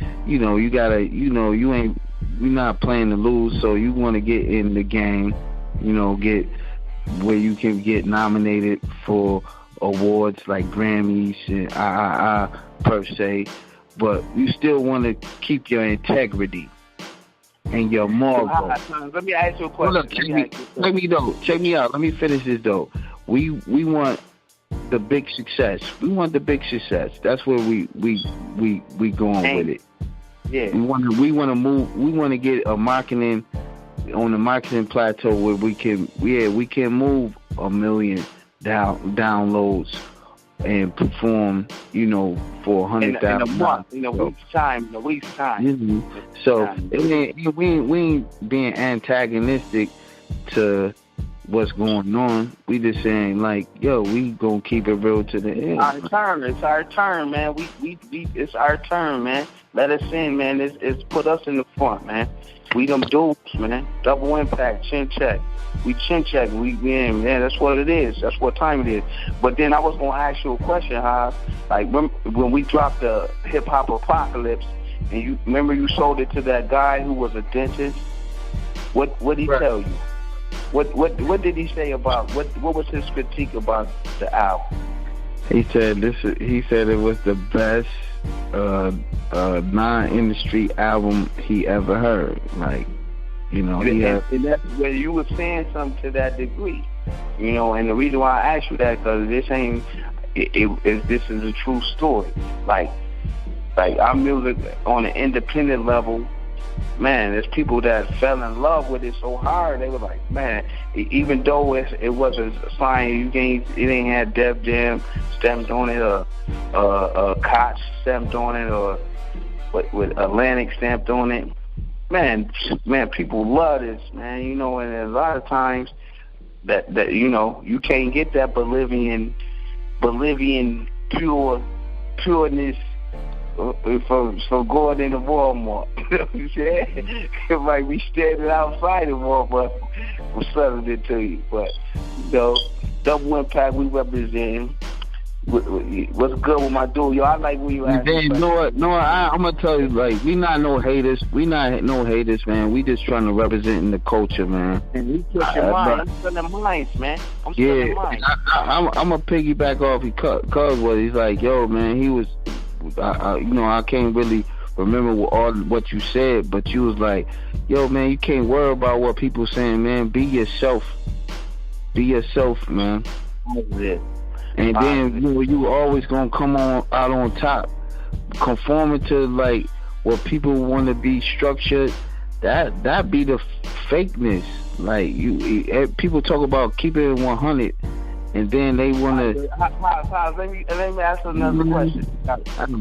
not playing to lose, so you want to get in the game, you know, get where you can get nominated for awards like Grammys and per se, but you still want to keep your integrity and your moral. Let me ask you a question. Look, check me out. Let me finish this though. We want the big success. We want the big success. That's where we going with it. Yeah. We want to move. We want to get a marketing on the marketing plateau where we can move 1 million downloads and perform, you know, for 100,000 in a month, in a week's time. Mm-hmm. So we ain't being antagonistic to what's going on. We just saying like, yo, we gonna keep it real to the end. It's our turn, man. It's our turn, man. Let us in, man. It's put us in the front, man. We them dudes, man. Double Impact, chin check. We chin check. We in, man. That's what it is. That's what time it is. But then I was gonna ask you a question, like when we dropped the Hip Hop Apocalypse, and you remember you sold it to that guy who was a dentist. What did he tell you? What did he say about what was his critique about the album? He said it was the best non-industry album he ever heard. Like, you know, and that's where you were saying something to that degree, you know. And the reason why I asked you that because this is a true story. Like our music on an independent level, man, there's people that fell in love with it so hard. They were like, man, even though it wasn't a sign, it ain't had Def Jam stamped on it, or Koch stamped on it, or with Atlantic stamped on it. Man, people love this, man. You know, and a lot of times that you know, you can't get that Bolivian pureness for going into Walmart. You know what I'm saying? It might be standing outside of Walmart for selling it to you. But, you know, Double Impact, we represent. What's good with my dude? Yo, I like where you at. I'm going to tell you, like, we not no haters. We not no haters, man. We just trying to represent in the culture, man. And we push your mind. I'm selling minds, man. I'm selling minds. I'm going to piggyback off cuz what he's like, yo, man, he was... I can't really remember all what you said, but you was like, yo, man, you can't worry about what people saying, man. Be yourself, man. Yeah. And then you always gonna come out on top. Conforming to like what people want to be structured, that be the fakeness. Like people talk about keeping it 100. And then they want to... Let me ask another question.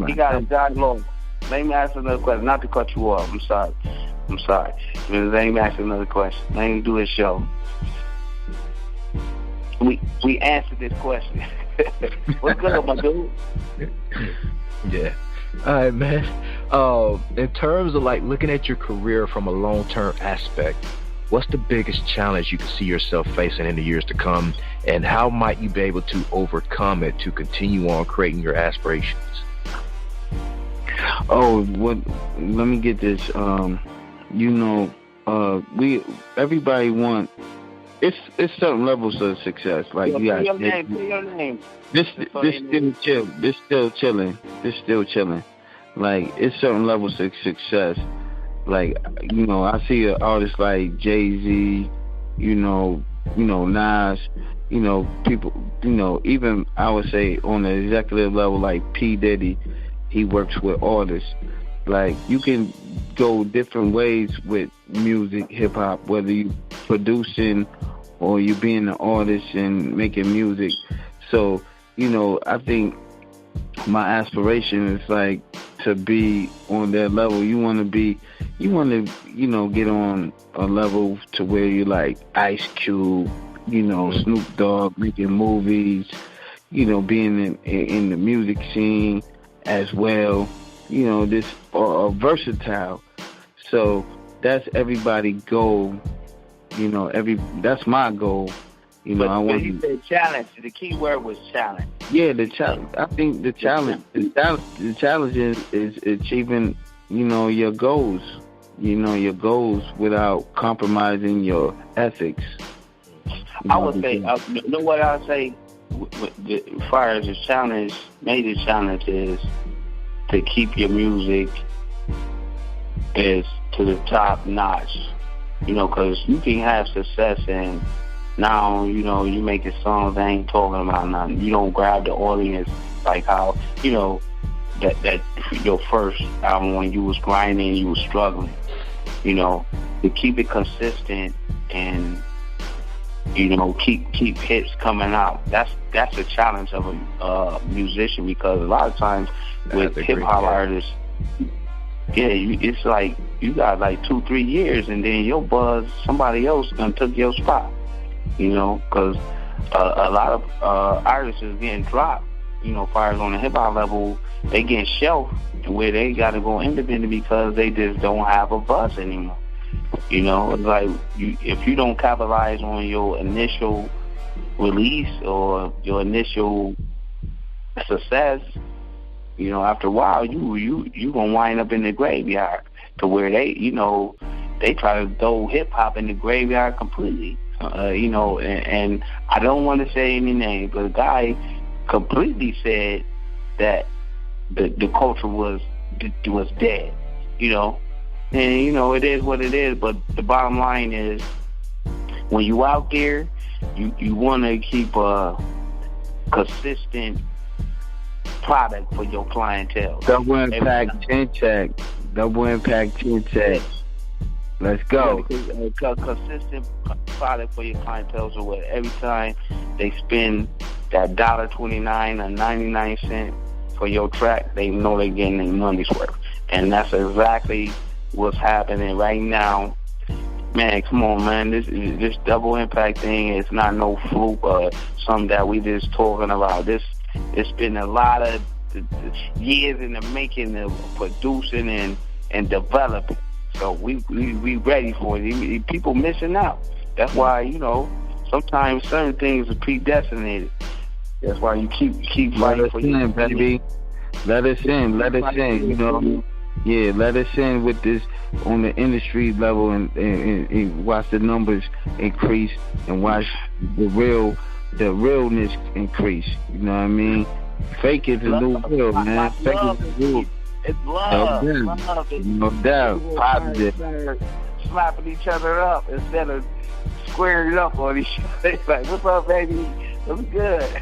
He got a dialogue. Let me ask another question. Not to cut you off. I'm sorry. Let me ask another question. Let me do a show. We answered this question. What's good, my dude? Yeah. All right, man. In terms of like looking at your career from a long-term aspect, what's the biggest challenge you can see yourself facing in the years to come, and how might you be able to overcome it to continue on creating your aspirations? Let me get this. Everybody want it's certain levels of success. Like you got your name. This still chilling. Like it's certain levels of success. Like I see an artist like Jay-Z, Nas, people, even I would say on the executive level like P. Diddy, he works with artists. Like you can go different ways with music, hip hop, whether you producing or you being an artist and making music. So, I think my aspiration is like to be on that level. You want to, get on a level to where you like Ice Cube, Snoop Dogg making movies, being in the music scene as well. This versatile. So that's everybody's goal. That's my goal. I want. You said challenge. The key word was challenge. Yeah, the challenge. I think the challenge is achieving, your goals. Your goals without compromising your ethics. I would say, what I'll say. As far as the challenge, major challenge is to keep your music is to the top notch. Because you can have success and now, you making songs that ain't talking about nothing. You don't grab the audience like how, that your first album when you was grinding, you was struggling. To keep it consistent and, keep hits coming out. That's a challenge of a musician, because a lot of times with hip hop artists, it's like you got like 2-3 years and then your buzz, somebody else done took your spot. Because a lot of artists is getting dropped. Far as on the hip hop level, they getting shelved where they got to go independent because they just don't have a buzz anymore. It's like if you don't capitalize on your initial release or your initial success, after a while you gonna wind up in the graveyard to where they try to throw hip hop in the graveyard completely. And I don't want to say any names, but a guy completely said that the culture was dead. And it is what it is. But the bottom line is, when you out there, you want to keep a consistent product for your clientele. Double impact, chin check. Let's go. Consistent product for your clientele, so where every time they spend that $1.29 or 99 cents for your track, they know they're getting their money's worth. And that's exactly what's happening right now. Man, come on, man. This double impact thing is not no fluke or something that we just talking about. It's been a lot of years in the making of producing and developing. So we ready for it. People missing out. That's why, sometimes certain things are predestinated. That's why you keep fighting for your baby. Let us in. Yeah, let us in with this on the industry level and watch the numbers increase and watch the realness increase. You know what I mean? Fake is the new real, man. Fake is the real. It's love. No doubt. Positive. Slapping each other up instead of squaring up on each other. It's like, what's up, baby? What's good?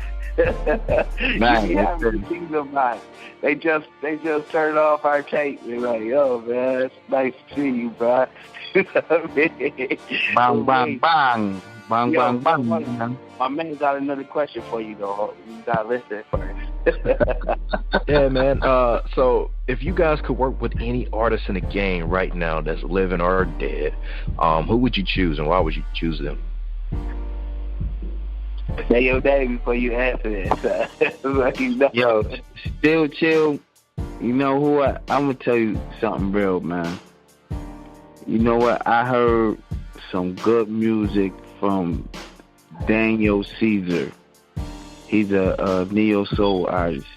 Man, you have the things of mine. They just turned off our tape. We're like, oh man, it's nice to see you, bro. Bang, bang, bang. Bang, bang, bang. My man got another question for you, though. You gotta listen first. Yeah, man. So if you guys could work with any artist in the game right now that's living or dead, who would you choose and why would you choose them? Say your name before you answer this. Yo, still chill. You know who I'm gonna tell you something real, man. You know what? I heard some good music from Daniel Caesar. He's a neo soul artist,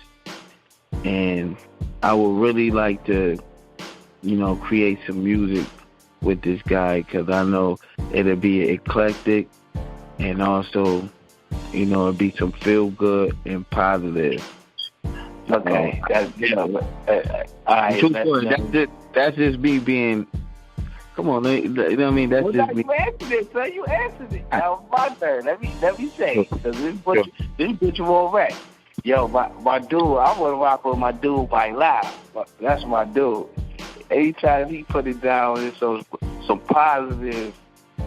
and I would really like to, create some music with this guy, because I know it'll be eclectic, and also, it'd be some feel good and positive. Okay, all right. That's just me being. Come on, you know what I mean? That's just me. You answered it, son. You answered it. Now my turn. Let me say, because this bitch won't wreck. Yo, my dude, I want to rock with my dude by loud. That's my dude. Anytime he put it down, it's some positive,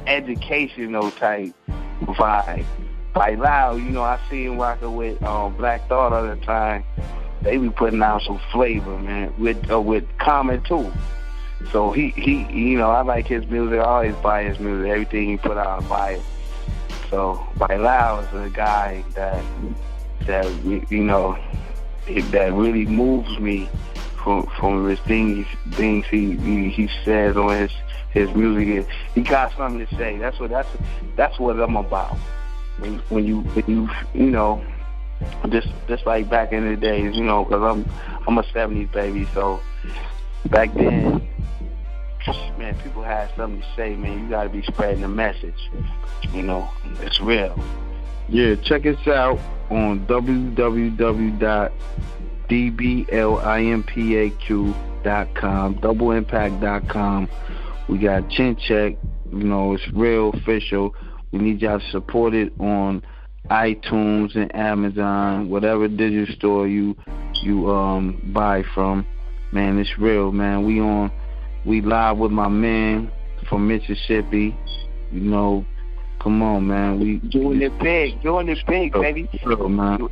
educational type vibe. By loud, I see him rocking with Black Thought all the time. They be putting out some flavor, man, with Common too. So he, I like his music. I always buy his music. Everything he put out, I buy it. So by loud is a guy that really moves me from the things he says on his music. He got something to say. That's what I'm about. When you just like back in the days, because I'm a 70s baby, so back then, man, people had something to say, man. You got to be spreading the message. It's real. Yeah, check us out on www.dblimpaq.com, doubleimpact.com. We got Chin Check. It's real official. We need y'all to support it on iTunes and Amazon, whatever digital store you buy from. Man, it's real, man. We live with my man from Mississippi. Come on, man. We doing it big, baby. Real, man.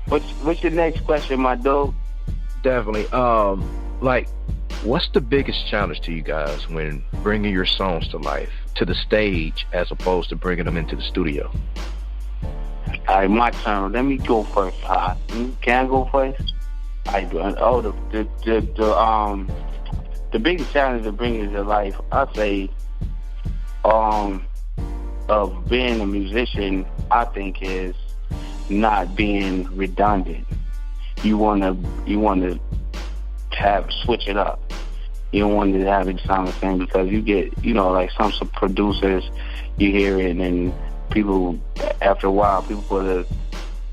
What's your next question, my dude? Definitely. What's the biggest challenge to you guys when bringing your songs to life, to the stage, as opposed to bringing them into the studio? All right, my turn. Let me go first. Can I go first? The biggest challenge to bring it to life, I say, of being a musician, I think, is not being redundant. You want to switch it up. You don't want to have it sound the same, because you get, like some producers, you hear it and people, after a while, people put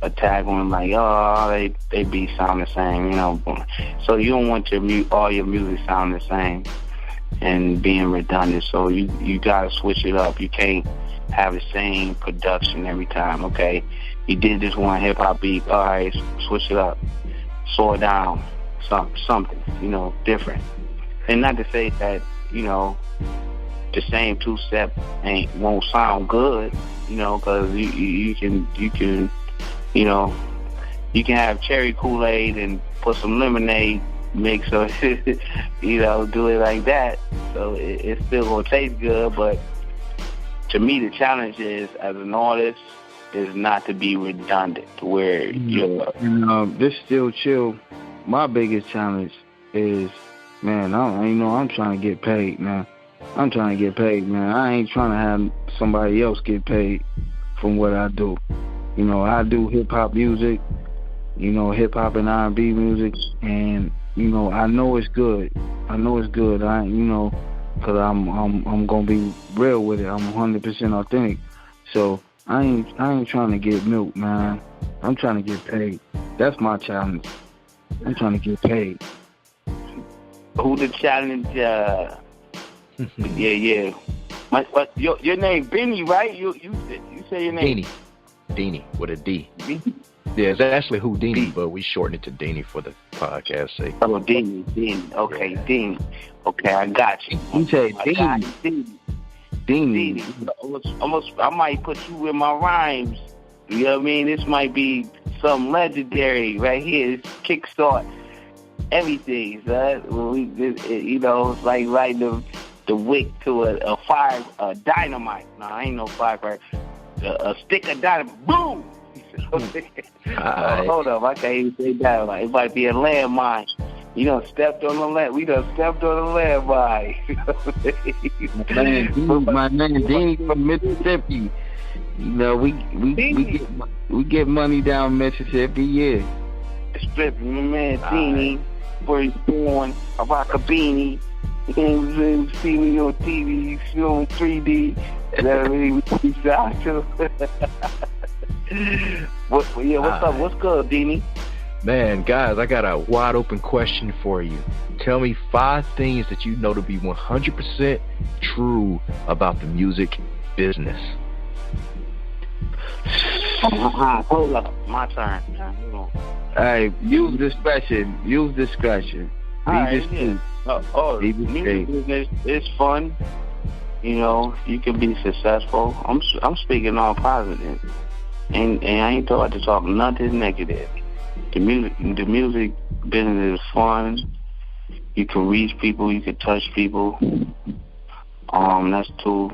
a tag on them like, oh, they be sound the same, So you don't want all your music sound the same and being redundant. So you gotta switch it up. You can't have the same production every time. Okay, you did this one hip hop beat. All right, switch it up, slow it down, something, different. And not to say that the same two-step won't sound good, because you can have cherry Kool-Aid and put some lemonade mix, or do it like that. So it's still gonna taste good. But to me, the challenge is, as an artist, is not to be redundant, to where this Still Chill. My biggest challenge is, man, I'm trying to get paid, man. I ain't trying to have somebody else get paid from what I do. I do hip-hop music, hip-hop and R&B music, and, I know it's good. Because I'm going to be real with it. I'm 100% authentic. So I ain't trying to get milk, man. I'm trying to get paid. That's my challenge. I'm trying to get paid. Who the challenge? Yeah. Your name Benny, right? You say your name. Dini with a D. Yeah, it's actually Houdini, but we shortened it to Dini for the podcast sake. Oh, Dini. Okay, yeah. Dini. Okay, I got you. You say Dini. Almost, I might put you in my rhymes. You know what I mean? This might be something legendary right here. It's kickstart everything, son. It's like lighting the wick to a fire, a dynamite. No, ain't no firecracker. A stick of dynamite. Boom! Hold up, I can't even say dynamite. It might be a landmine. You done stepped on the land. We done stepped on the landmine. My man Dean from Mississippi. We get money down Mississippi, yeah. Stripping, my man Deanie, where he's born, a rock a beanie. See me on TV, see on 3D. That really reach out to. What's up? What's good, Dini? Man, guys, I got a wide open question for you. Tell me 5 things that you know to be 100% true about the music business. Hold up, my turn. Hey, use discretion. Use discretion. Music business is fun. You know, you can be successful. I'm speaking all positive, and I ain't talking to talk nothing negative. The music business is fun. You can reach people. You can touch people. That's 2.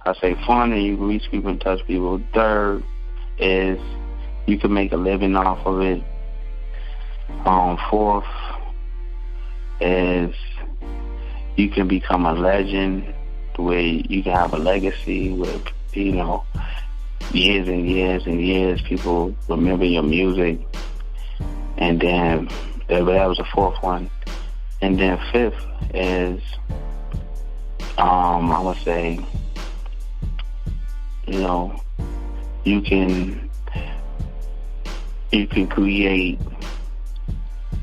I say fun, and you can reach people and touch people. 3rd is you can make a living off of it. 4th is you can become a legend, where you can have a legacy with, you know, years and years and years. People remember your music. And then that was the 4th one. And then 5th is, I would say, you know, you can create,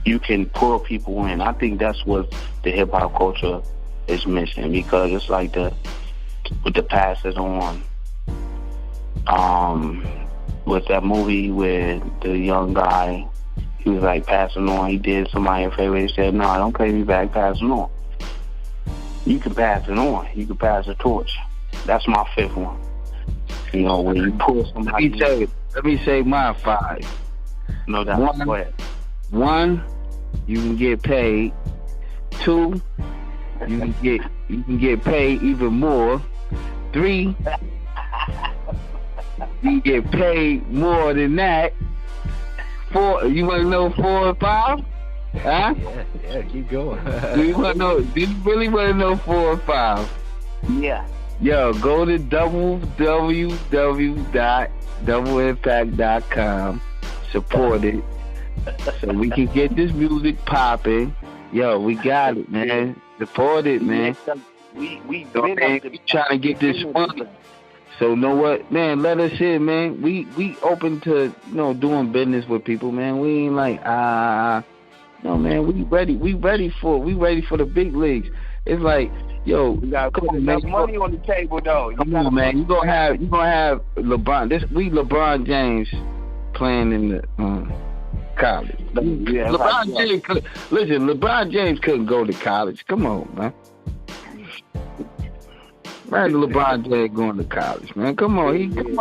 you can pull people in. I think that's what the hip hop culture is missing, because it's like with the pass it on. With that movie with the young guy, he was like passing on. He did somebody a favor. He said, "No, don't pay me back. Passing on. You can pass it on. You can pass the torch." That's my 5th one. You know, when you pull somebody. Let me say my 5. No doubt. Go ahead. 1, you can get paid. 2, you can get paid even more. 3, you can get paid more than that. 4, you want to know 4 and 5? Huh? Yeah, keep going. Do you really want to know 4 and 5? Yeah. Yo, go to www.doubleimpact.com. Support it so we can get this music popping. Yo, we got it, man. Support it, man. We trying to get this money. So know what, man? Let us in, man. We open to, you know, doing business with people, man. We ain't like no, man. We ready. We ready for the big leagues. It's like, yo, we got money on the table, though. Come on, man. You gonna have LeBron. LeBron James playing in the college. Yeah, LeBron James couldn't go to college. Come on, man. Man, LeBron James going to college, man. Come on, man. Come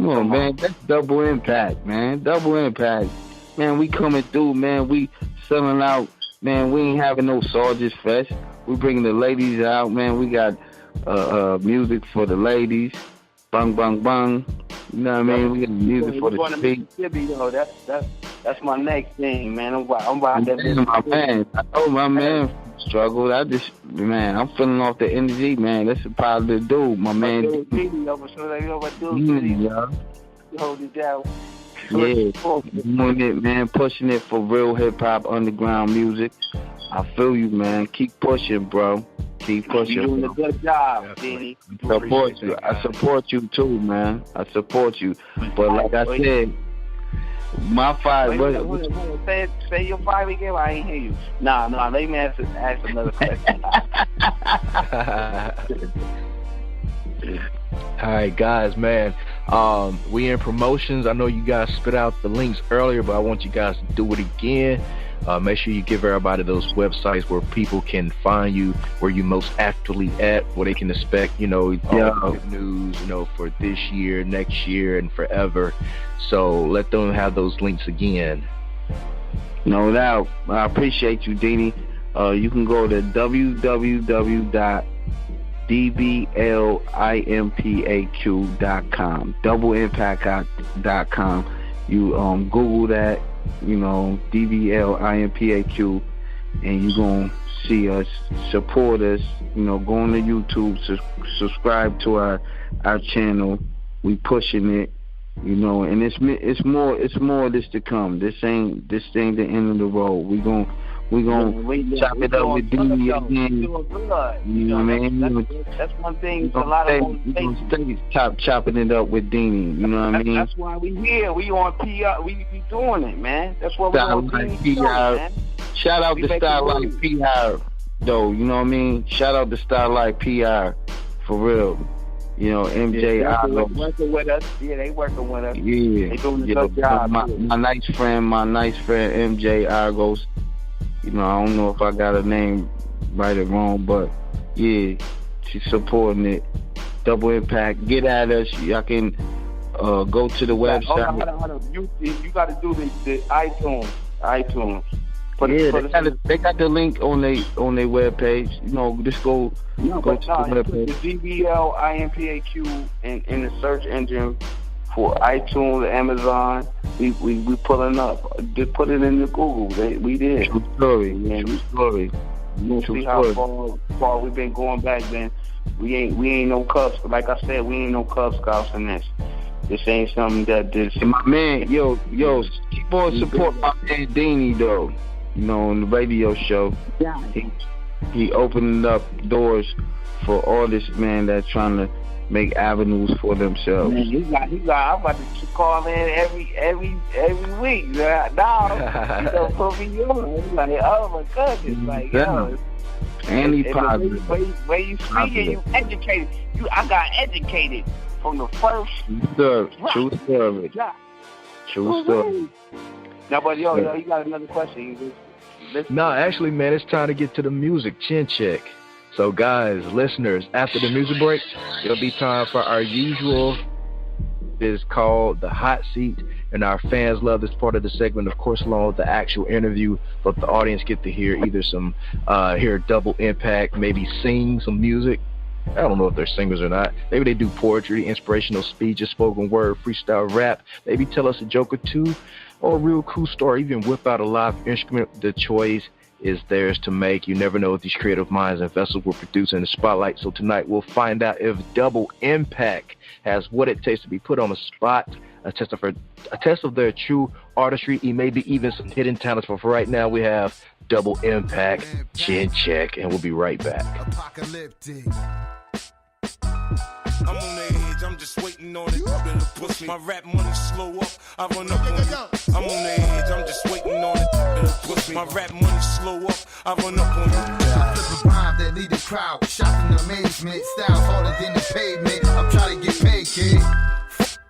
on, man. That's Double Impact, man. Double Impact. Man, we coming through, man. We selling out. Man, we ain't having no Soldiers Fest. We bringing the ladies out, man. We got music for the ladies. Bang, bang, bang. You know what I mean? We got music for the street. That's my next thing, man. I'm about that. My man. I told my man struggled. I'm feeling off the energy, man. That's a positive dude, my man. Hold it down. Yeah, doing it, man. Pushing it for real hip hop underground music. I feel you, man. Keep pushing, bro. Keep pushing. You're doing a good job, Dini. I support you too, man. I support you. But like I said, my 5. Say your 5 again. I ain't hear you. Nah. Let me ask another question. All right, guys, man. We in promotions. I know you guys spit out the links earlier, but I want you guys to do it again. Make sure you give everybody those websites where people can find you, where you most actually at, where they can expect, you know, good news, you know, for this year, next year, and forever. So let them have those links again. No doubt. I appreciate you, Dini. You can go to www.dblimpaq.com, doubleimpact.com. You Google that, you know, DBL Impaq, and you're going to see us, support us, you know, go on to YouTube, subscribe to our channel. We pushing it, you know, and it's more of this to come. This ain't the end of the road. We gonna chop it up with Dini again. You know what I mean? That's one thing. A lot of motivation. Chopping it up with Dini. You know what I mean? That's why we here. We on PR. We be doing it, man. That's what we on PR. Shout out to Starlight PR, though. You know what I mean? Shout out to Starlight PR, for real. You know, MJ Argos. Working with us. Yeah, they working with us. Yeah. They doing a good job. My nice friend, MJ Argos. You know, I don't know if I got her name right or wrong, but yeah, she's supporting it. Double Impact. Get at us. Y'all can go to the website. Hold on. You got to do the iTunes. They got the link on their webpage. You know, just go to the webpage. The DBL Impaq in the search engine for iTunes, Amazon. We pulling up. Just put it in the Google. We did. True story. Man, true story. You see how far we've been going back. Then we ain't no Cubs. Like I said, we ain't no Cub Scouts in this. This ain't something that this. And my man, yo, keep on support my man Dini though. You know, on the radio show. Yeah. He opening up doors for artists, man, that's trying to make avenues for themselves. Man, he got. I'm about to call in every week. Now, he gonna put me on. He's like, oh my goodness, like, yo. And he positive. Where you speaking, you educated. I got educated from the first. True story. Now, but yo, you got another question? No, actually, man, it's time to get to the music. Chin check. So, guys, listeners, after the music break, it'll be time for our usual. It's called the hot seat, and our fans love this part of the segment, of course, along with the actual interview. But the audience get to hear either hear Double Impact, maybe sing some music. I don't know if they're singers or not. Maybe they do poetry, inspirational speeches, spoken word, freestyle rap. Maybe tell us a joke or two, or a real cool story, even whip out a live instrument. The choice is theirs to make. You never know what these creative minds and vessels will produce in the spotlight. So tonight we'll find out if Double Impact has what it takes to be put on the spot, a test of their true artistry, maybe even some hidden talents. But for right now, we have Double Impact, Chin Check, and we'll be right back. Apocalyptic. I'm on the edge, I'm just waiting on it to push me. My rap money slow up, I run up on you. I'm on the edge, I'm just waiting on it to push me. My rap money slow up, I run up on you. I flip a rhyme that lead the crowd, shocked in amazement. Styles harder than the pavement, I'm trying to get paid, kid.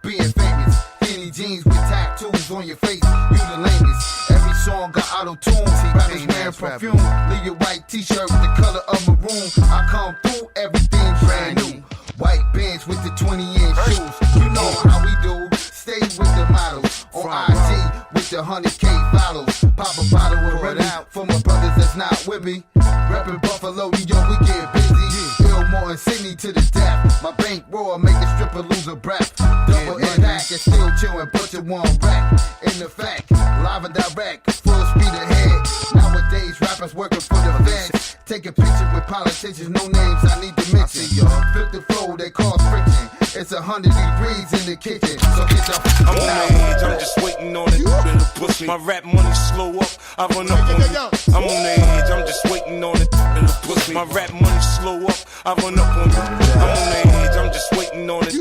Being famous, skinny jeans with tattoos on your face, you the lamest. Every song got auto-tune, rappers wearing perfume. Leave your white t-shirt with the color of maroon. I come through, everything brand new. White bench with the 20-inch shoes. You know how we do. Stay with the models. On IG with the 100K follows. Pop a bottle of Remy for my brothers that's not with me. Reppin' Buffalo, New York, we get busy. Fillmore and Sydney to the death. My bank roar make a stripper lose her breath. Double Impact and still chillin', butcher one rack. In the fact, live and direct, full speed ahead. Nowadays, rappers working for the feds. Take a picture with politicians, no names I need to mention. Flip the flow, they cause friction. It's 100 degrees in the kitchen, so get your. I'm on the edge, I'm just waiting on it to push me. My rap money slow up, I run up on you. I'm on the edge, I'm just waiting on it to push me. My rap money slow up, I run up on you. I'm on the edge, I'm just waiting on it to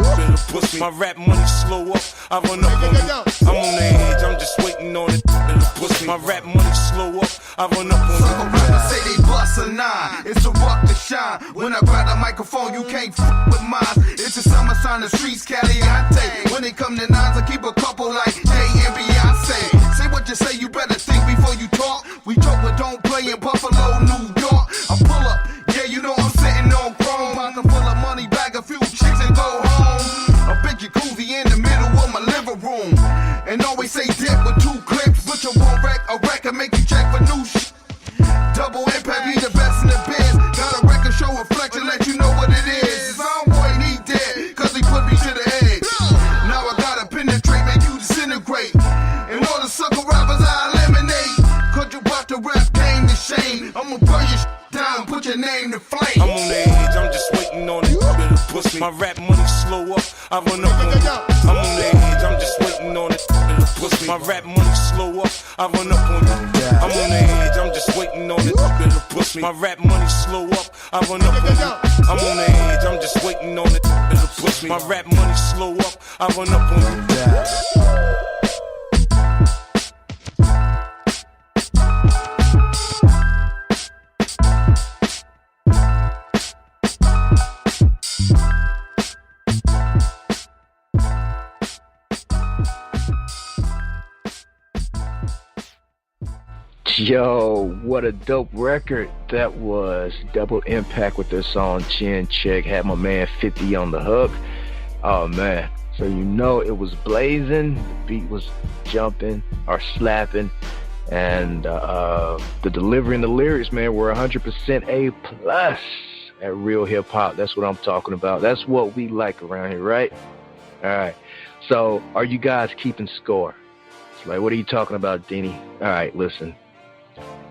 push me. My rap money slow up, I run up on you. I'm on the edge, I'm just waiting on it to push me. My rap money slow up, I run up on you. Some rappers say they bust a nine, it's a rock to shine. When I grab the microphone, you can't f with mine. It's a summer sign, the streets caliente. When it come to nines, I keep a couple like Jay and Beyonce. Say what you say, you better think before you talk. We joke but don't play in Buffalo, New York. I pull up, yeah, you know I'm sitting on chrome. Pocket full of money, bag a few chicks and go home. A big jacuzzi in the middle of my living room. And always say dip with 2 clips. Put your one wreck, a record make you check for new shit. Double Impact, be the best in the biz. Got a record show reflection, let you know what it is. Soundboy, he dead, cause he put me to the edge. Now I gotta penetrate, make you disintegrate. And all the sucker rappers I eliminate. Cause you brought the rap game to shame. I'ma burn your down, put your name to flame. I'm on the edge, I'm just waiting on it to push me. My rap money slow up, I run up on you. I'm on the edge, I'm just waiting waiting on it in the pussy. My rap money slow up, I run up on you. I'm on the edge, I'm just waiting on it in the pussy. My rap money slow up, I run up on you. I'm on the edge, I'm just waiting on it in the pussy. My rap money slow up, I run up on you. Yo, what a dope record that was. Double Impact with their song Chin Check. Had my man 50 on the hook. Oh man, so you know it was blazing. The beat was jumping or slapping, and the delivery and the lyrics, man, were 100% A plus at real hip hop. That's what I'm talking about. That's what we like around here, right? All right. So are you guys keeping score? It's like, what are you talking about, Dini? All right, listen.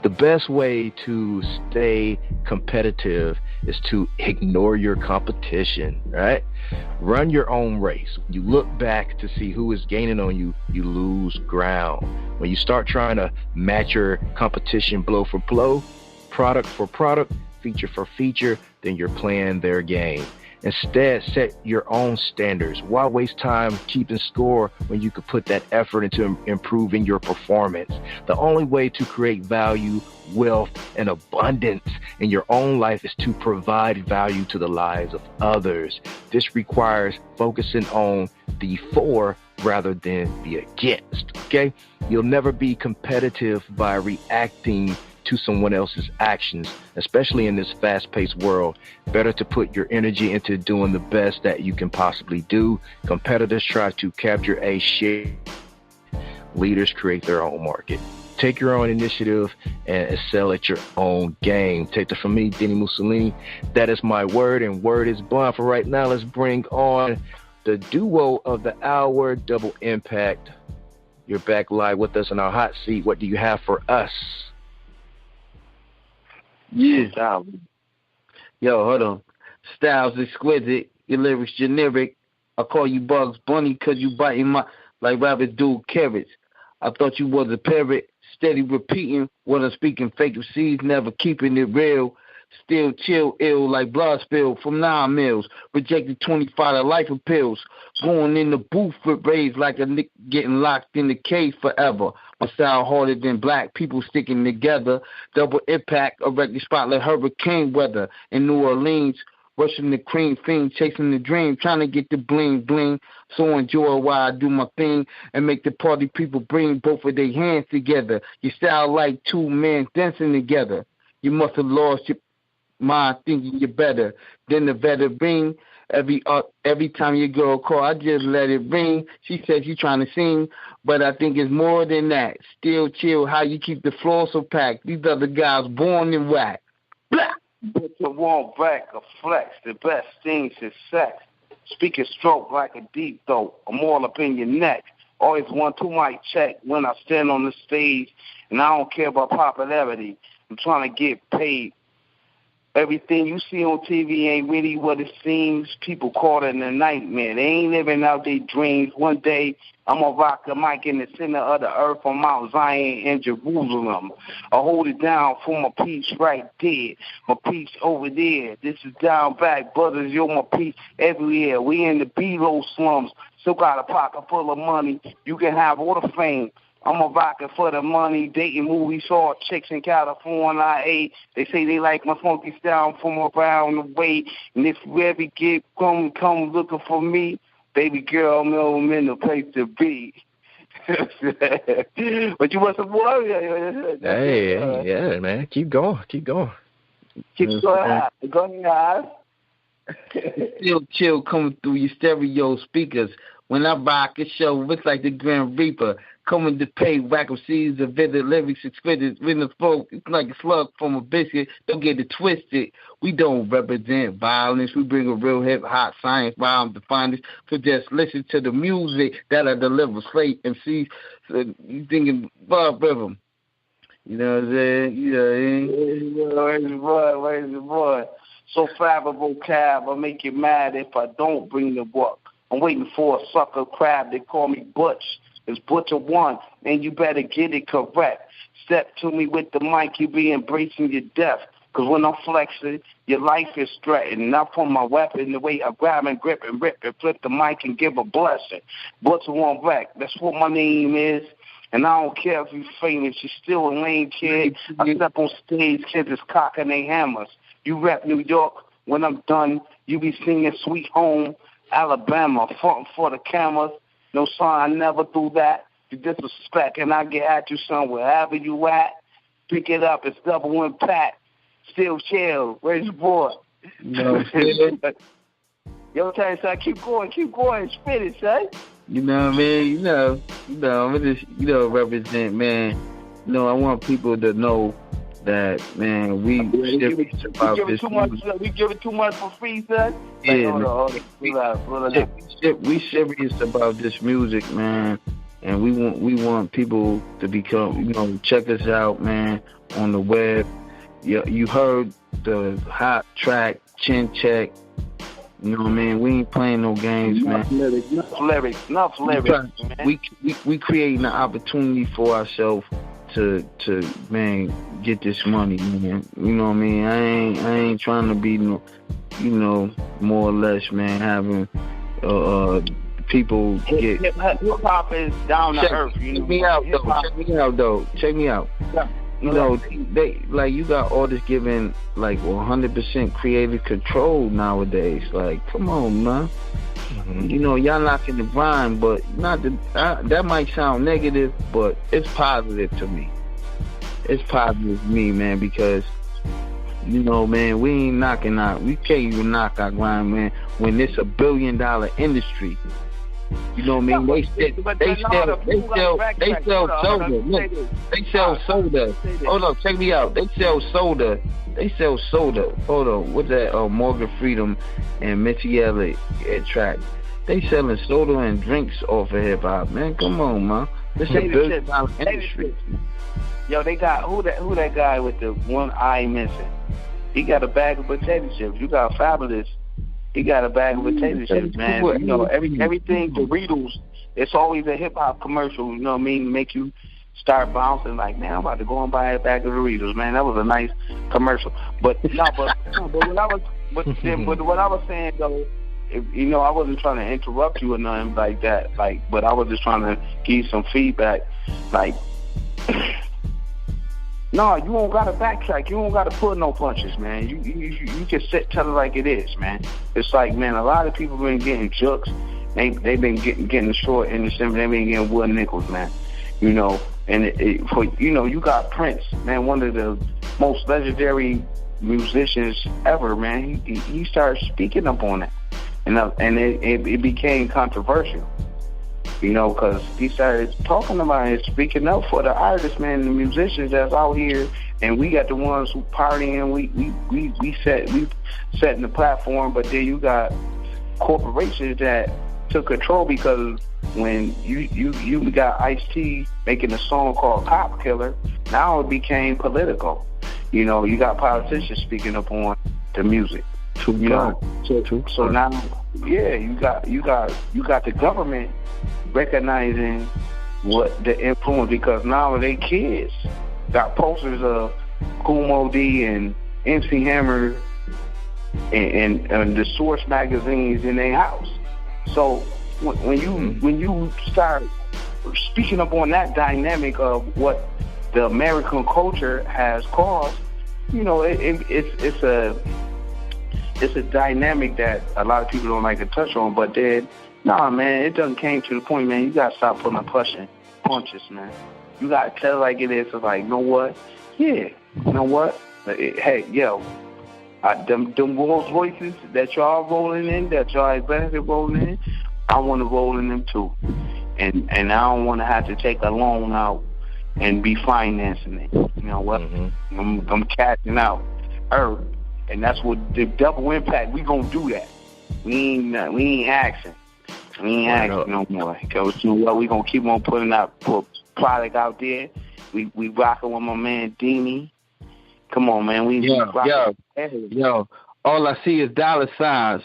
The best way to stay competitive is to ignore your competition, right? Run your own race. When you look back to see who is gaining on you, you lose ground. When you start trying to match your competition blow for blow, product for product, feature for feature, then you're playing their game. Instead, set your own standards. Why waste time keeping score when you could put that effort into improving your performance? The only way to create value, wealth, and abundance in your own life is to provide value to the lives of others. This requires focusing on the for rather than the against, okay? You'll never be competitive by reacting to someone else's actions, especially in this fast-paced world. Better to put your energy into doing the best that you can possibly do. Competitors try to capture a share. Leaders create their own market. Take your own initiative and excel at your own game. Take that from me, dini-mussolini. That is my word, and word is bond. For right now, let's bring on the duo of the hour, Double Impact. You're back live with us in our hot seat. What do you have for us? Yeah. Yo, hold on. Styles exquisite, your lyrics generic. I call you Bugs Bunny cause you biting my like rabbits do carrots. I thought you was a parrot, steady repeating what I'm speaking. Fake seeds, never keeping it real. Still chill, ill like blood spill from 9 mils. Rejected 25 to life appeals. Going in the booth with rage like a nick getting locked in the cage forever. My style harder than black people sticking together. Double Impact, a record spot like hurricane weather. In New Orleans, rushing the cream fiend, chasing the dream, trying to get the bling bling. So enjoy while I do my thing and make the party people bring both of their hands together. Your style like 2 men dancing together. You must have lost your mind thinking you're better than the veteran. Every time your girl call, I just let it ring. She says she's trying to sing, but I think it's more than that. Still chill, how you keep the floor so packed. These other guys born in whack. Blah! Put your warm back, a flex. The best things is sex. Speak a stroke like a deep throat. I'm all up in your neck. Always 1-2 mic check when I stand on the stage, and I don't care about popularity. I'm trying to get paid. Everything you see on TV ain't really what it seems. People call it a nightmare. They ain't living out their dreams. One day, I'm going to rock the mic in the center of the earth on Mount Zion in Jerusalem. I hold it down for my peace right there. My peace over there. This is down back, brothers. You're my peace everywhere. We in the below slums. Still got a pocket full of money. You can have all the fame. I'm a rocker for the money, dating movies, saw chicks in California. I ate. They say they like my funky style from around the way. And if you ever get come looking for me, baby girl, I'm in the place to be. But you want some more? Hey, yeah, man. Keep going. Keep going. Go ahead. Still chill coming through your stereo speakers. When I rock a show, it's like the Grim Reaper. Coming to pay, whack of seeds of vivid lyrics exquisite. When the folk, it's like a slug from a biscuit. Don't get it twisted. We don't represent violence. We bring a real hip hot science while I'm defining this. So just listen to the music that I deliver. Slate MCs. So you thinking Bob Rhythm. You know what I'm saying? You know, Where's the boy? So favorable cab, I'll make you mad if I don't bring the work. I'm waiting for a sucker crab. They call me Butch. It's Butcher One, and you better get it correct. Step to me with the mic, you be embracing your death. Because when I'm flexing, your life is threatened. I pull my weapon the way I grab and grip and rip and flip the mic and give a blessing. Butcher One Wreck, that's what my name is. And I don't care if you're famous, you're still a lame kid. I step on stage, kids is cocking their hammers. You rep New York, when I'm done, you be singing Sweet Home, Alabama, frontin' for the cameras. No, son, I never do that. You disrespect, and I get at you, son, wherever you at. Pick it up, it's Double Impact. Still chill. Where's your boy? No, Yo, tell you, son, keep going, spit it, son. You know what I mean? I'm just, represent, man. I want people to know that, man, we serious about this. We give it too much for free, son? Yeah, we serious about this music, man. And we want people to become, check us out, man, on the web. You heard the hot track, Chin Check. You know what I mean? We ain't playing no games, man. Enough lyrics, man. We creating an opportunity for ourselves to get this money, man. You know what I mean? I ain't trying to be no, more or less, man, having people get. Hip hop is down to earth. Check me out, though. Check me out. Yeah. They like, you got artists giving like 100% creative control nowadays. Like, come on, man. Mm-hmm. Y'all not in the grind, but not that might sound negative, but it's positive to me. It's positive to me, man, because man, we ain't knocking out. We can't even knock our grind, man. When it's $1 billion industry. You know what I mean? They sell soda. Look, they sell soda. Hold on, check me out. They sell soda. Hold on, what's that? Morgan Freedom and Missy Elliott track. They selling soda and drinks off of hip hop, man. Come on, man. This is $1 billion industry. Yo, they got who that guy with the one eye missing? He got a bag of potato chips. You got Fabulous. He got a bag of potato chips, man. Everything Doritos. It's always a hip hop commercial. You know what I mean? Make you start bouncing like, man, I'm about to go and buy a bag of Doritos, man. That was a nice commercial. But what I was saying though, I wasn't trying to interrupt you or nothing like that. But I was just trying to give you some feedback. No, you don't gotta backtrack. You don't gotta pull no punches, man. You can tell it like it is, man. It's like, man, a lot of people been getting jukes. They've been getting the short end of the they've been getting wood nickels, man. And you got Prince, man, one of the most legendary musicians ever, man. He started speaking up on it, and it became controversial. Because he started talking about it, speaking up for the artists, man, the musicians that's out here, and we got the ones who partying. We setting the platform, but then you got corporations that took control, because when you got Ice-T making a song called Cop Killer, now it became political. You got politicians speaking up on the music. So now, yeah, you got the government recognizing what the influence, because now they kids got posters of Kool Moe Dee and MC Hammer and the Source magazines in their house. So when you start speaking up on that dynamic of what the American culture has caused, it's a dynamic that a lot of people don't like to touch on. But then, nah, man, it doesn't came to the point, man. You gotta stop putting punches, man. You gotta tell it like it is. It's like, you know what? Yeah, you know what? Hey, yo, them Rolls Royces that y'all rolling in, that y'all executive rolling in, I want to roll in them too. And I don't want to have to take a loan out and be financing it. You know what? Mm-hmm. I'm cashing out early. And that's what the Double Impact, we gonna do that. We ain't asking. We ain't asking no more. Because you know what, we gonna keep on putting out product out there. We rocking with my man Dini. Come on, man. Yo, all I see is dollar signs.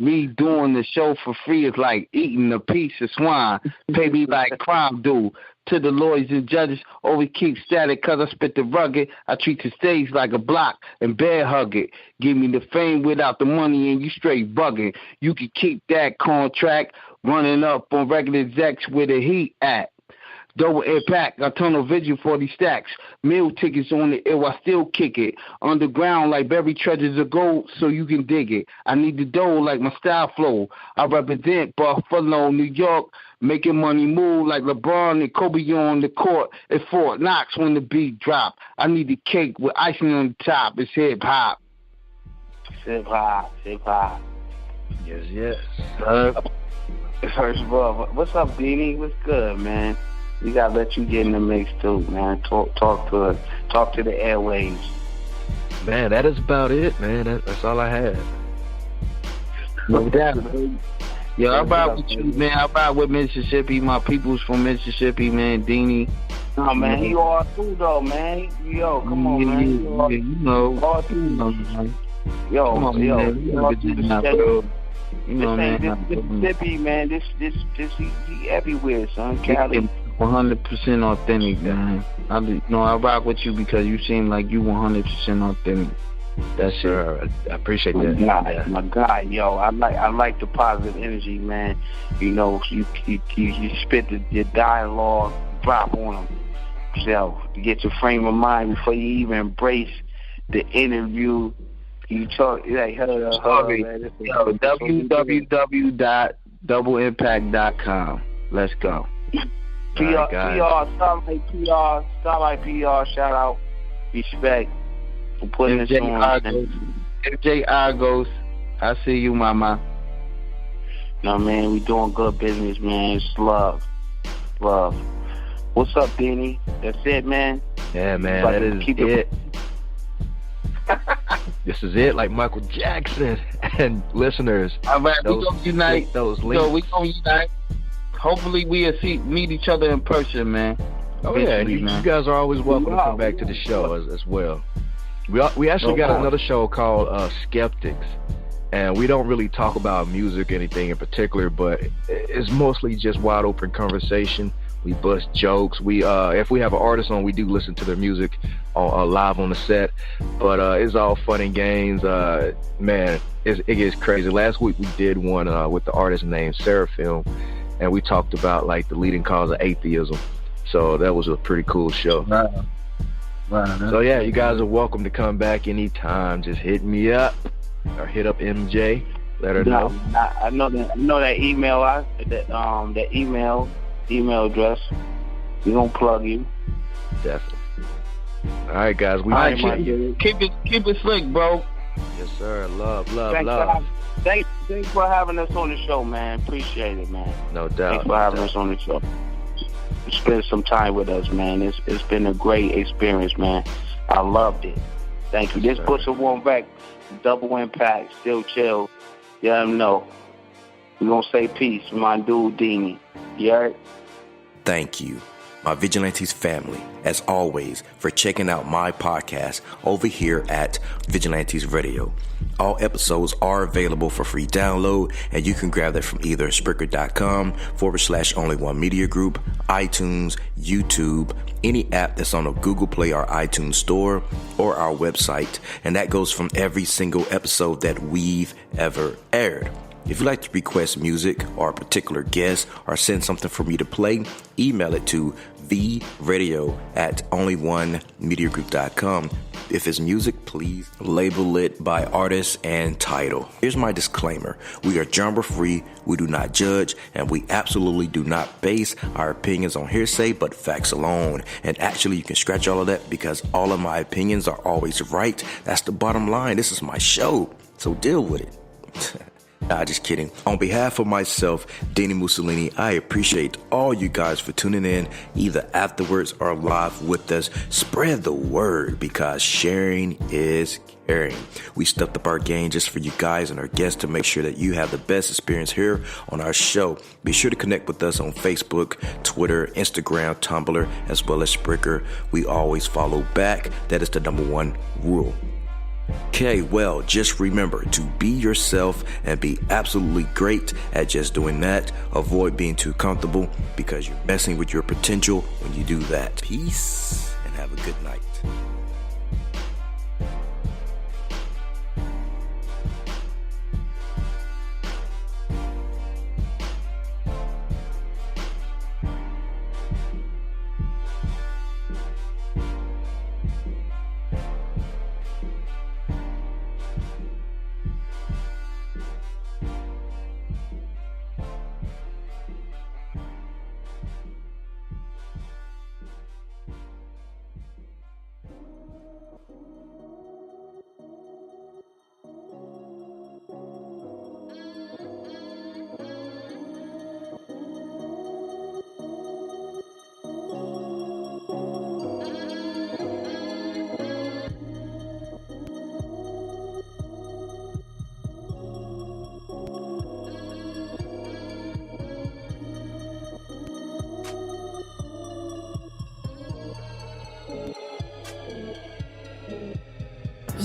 Me doing the show for free is like eating a piece of swine. Pay me like crime do. To the lawyers and judges, always keep static cause I spit the rugged. I treat the stage like a block and bear hug it. Give me the fame without the money and you straight bugging. You can keep that contract running up on regular execs where the heat at. Double impact, I tunnel vision 40 stacks. Meal tickets on the ill, I still kick it. Underground like buried treasures of gold, so you can dig it. I need the dough like my style flow. I represent Buffalo, New York, making money move like LeBron and Kobe on the court at Fort Knox when the beat drop. I need the cake with icing on the top. It's hip hop. Hip hop, hip hop. Yes. First of all, what's up, Dini? What's good, man? We gotta let you get in the mix too, man. Talk to the airwaves. Man, that is about it, man. That's all I had. No doubt. Yeah, I ride with you, man. I ride with Mississippi. My people's from Mississippi, man. Dini. Oh, man, he all through, though, man. Yo, come on, man. Yeah, you know. All through. Man. Yo, come on, yo. Man. You know, this Mississippi, man. This he everywhere, son. Cali. 100% authentic, man. I rock with you because you seem like you 100% authentic. That's it. I appreciate that. My guy, yo, I like the positive energy, man. You know, you spit your dialogue, drop on them. So to get your frame of mind before you even embrace the interview. You talk like www.doubleimpact.com. Let's go. Starlight PR, shout out, respect for putting this on. MJ Argos, I see you, mama. No, man, we doing good business, man. It's love. What's up, Dini? That's it, man. Yeah, man, that is it. This is it, like Michael Jackson. And listeners, all right, we gonna unite. Those links. So we gonna unite. Hopefully we'll meet each other in person, man. Oh yeah, you guys are always welcome to come back to the show as well. We actually got another show called Skeptics, and we don't really talk about music or anything in particular, but it's mostly just wide open conversation. We bust jokes. We if we have an artist on, we do listen to their music live on the set, but it's all fun and games. Man, it gets crazy. Last week we did one with the artist named Seraphim, and we talked about like the leading cause of atheism. So that was a pretty cool show. Wow. So yeah, you guys are welcome to come back anytime. Just hit me up or hit up MJ. Let her know. I know that email. That email address. We gonna plug you. Definitely. All right, guys. Keep it slick, bro. Yes, sir. Love. Thanks for having us on the show, man. Appreciate it, man. No doubt. Thanks for having us on the show. Spend some time with us, man. It's been a great experience, man. I loved it. Thank you. This puts a one back. Double Impact. Still chill. Let them know. We're going to say peace. My dude, Dini. You heard? Thank you, my Vigilantes family, as always, for checking out my podcast over here at Vigilantes Radio. All episodes are available for free download, and you can grab that from either Spreaker.com/only1mediagroup, iTunes, YouTube, any app that's on a Google Play or iTunes store, or our website. And that goes from every single episode that we've ever aired. If you'd like to request music or a particular guest or send something for me to play, email it to theradio@only1mediagroup.com. If it's music, please label it by artist and title. Here's my disclaimer. We are genre free, we do not judge, and we absolutely do not base our opinions on hearsay but facts alone. And actually, you can scratch all of that because all of my opinions are always right. That's the bottom line. This is my show, so deal with it. Nah, just kidding. On behalf of myself, Dini-Mussolini, I appreciate all you guys for tuning in, either afterwards or live with us. Spread the word because sharing is caring. We stepped up our game just for you guys and our guests to make sure that you have the best experience here on our show. Be sure to connect with us on Facebook, Twitter, Instagram, Tumblr, as well as Spreaker. We always follow back. That is the number one rule. Okay, well, just remember to be yourself and be absolutely great at just doing that. Avoid being too comfortable because you're messing with your potential when you do that. Peace and have a good night.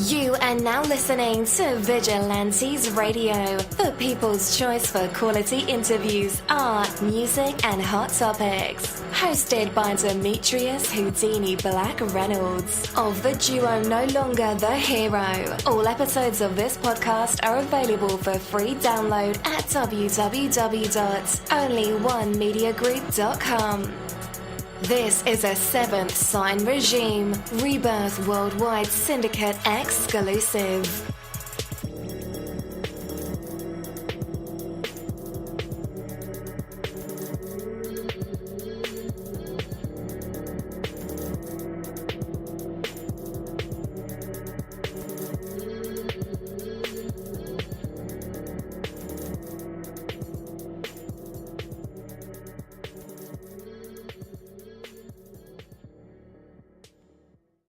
You are now listening to Vigilantes Radio, the people's choice for quality interviews, art, music, and hot topics. Hosted by Demetrius Houdini Black Reynolds of the duo No Longer the Hero. All episodes of this podcast are available for free download at www.onlyonemediagroup.com. This is a Seventh Sign Regime Rebirth Worldwide Syndicate exclusive.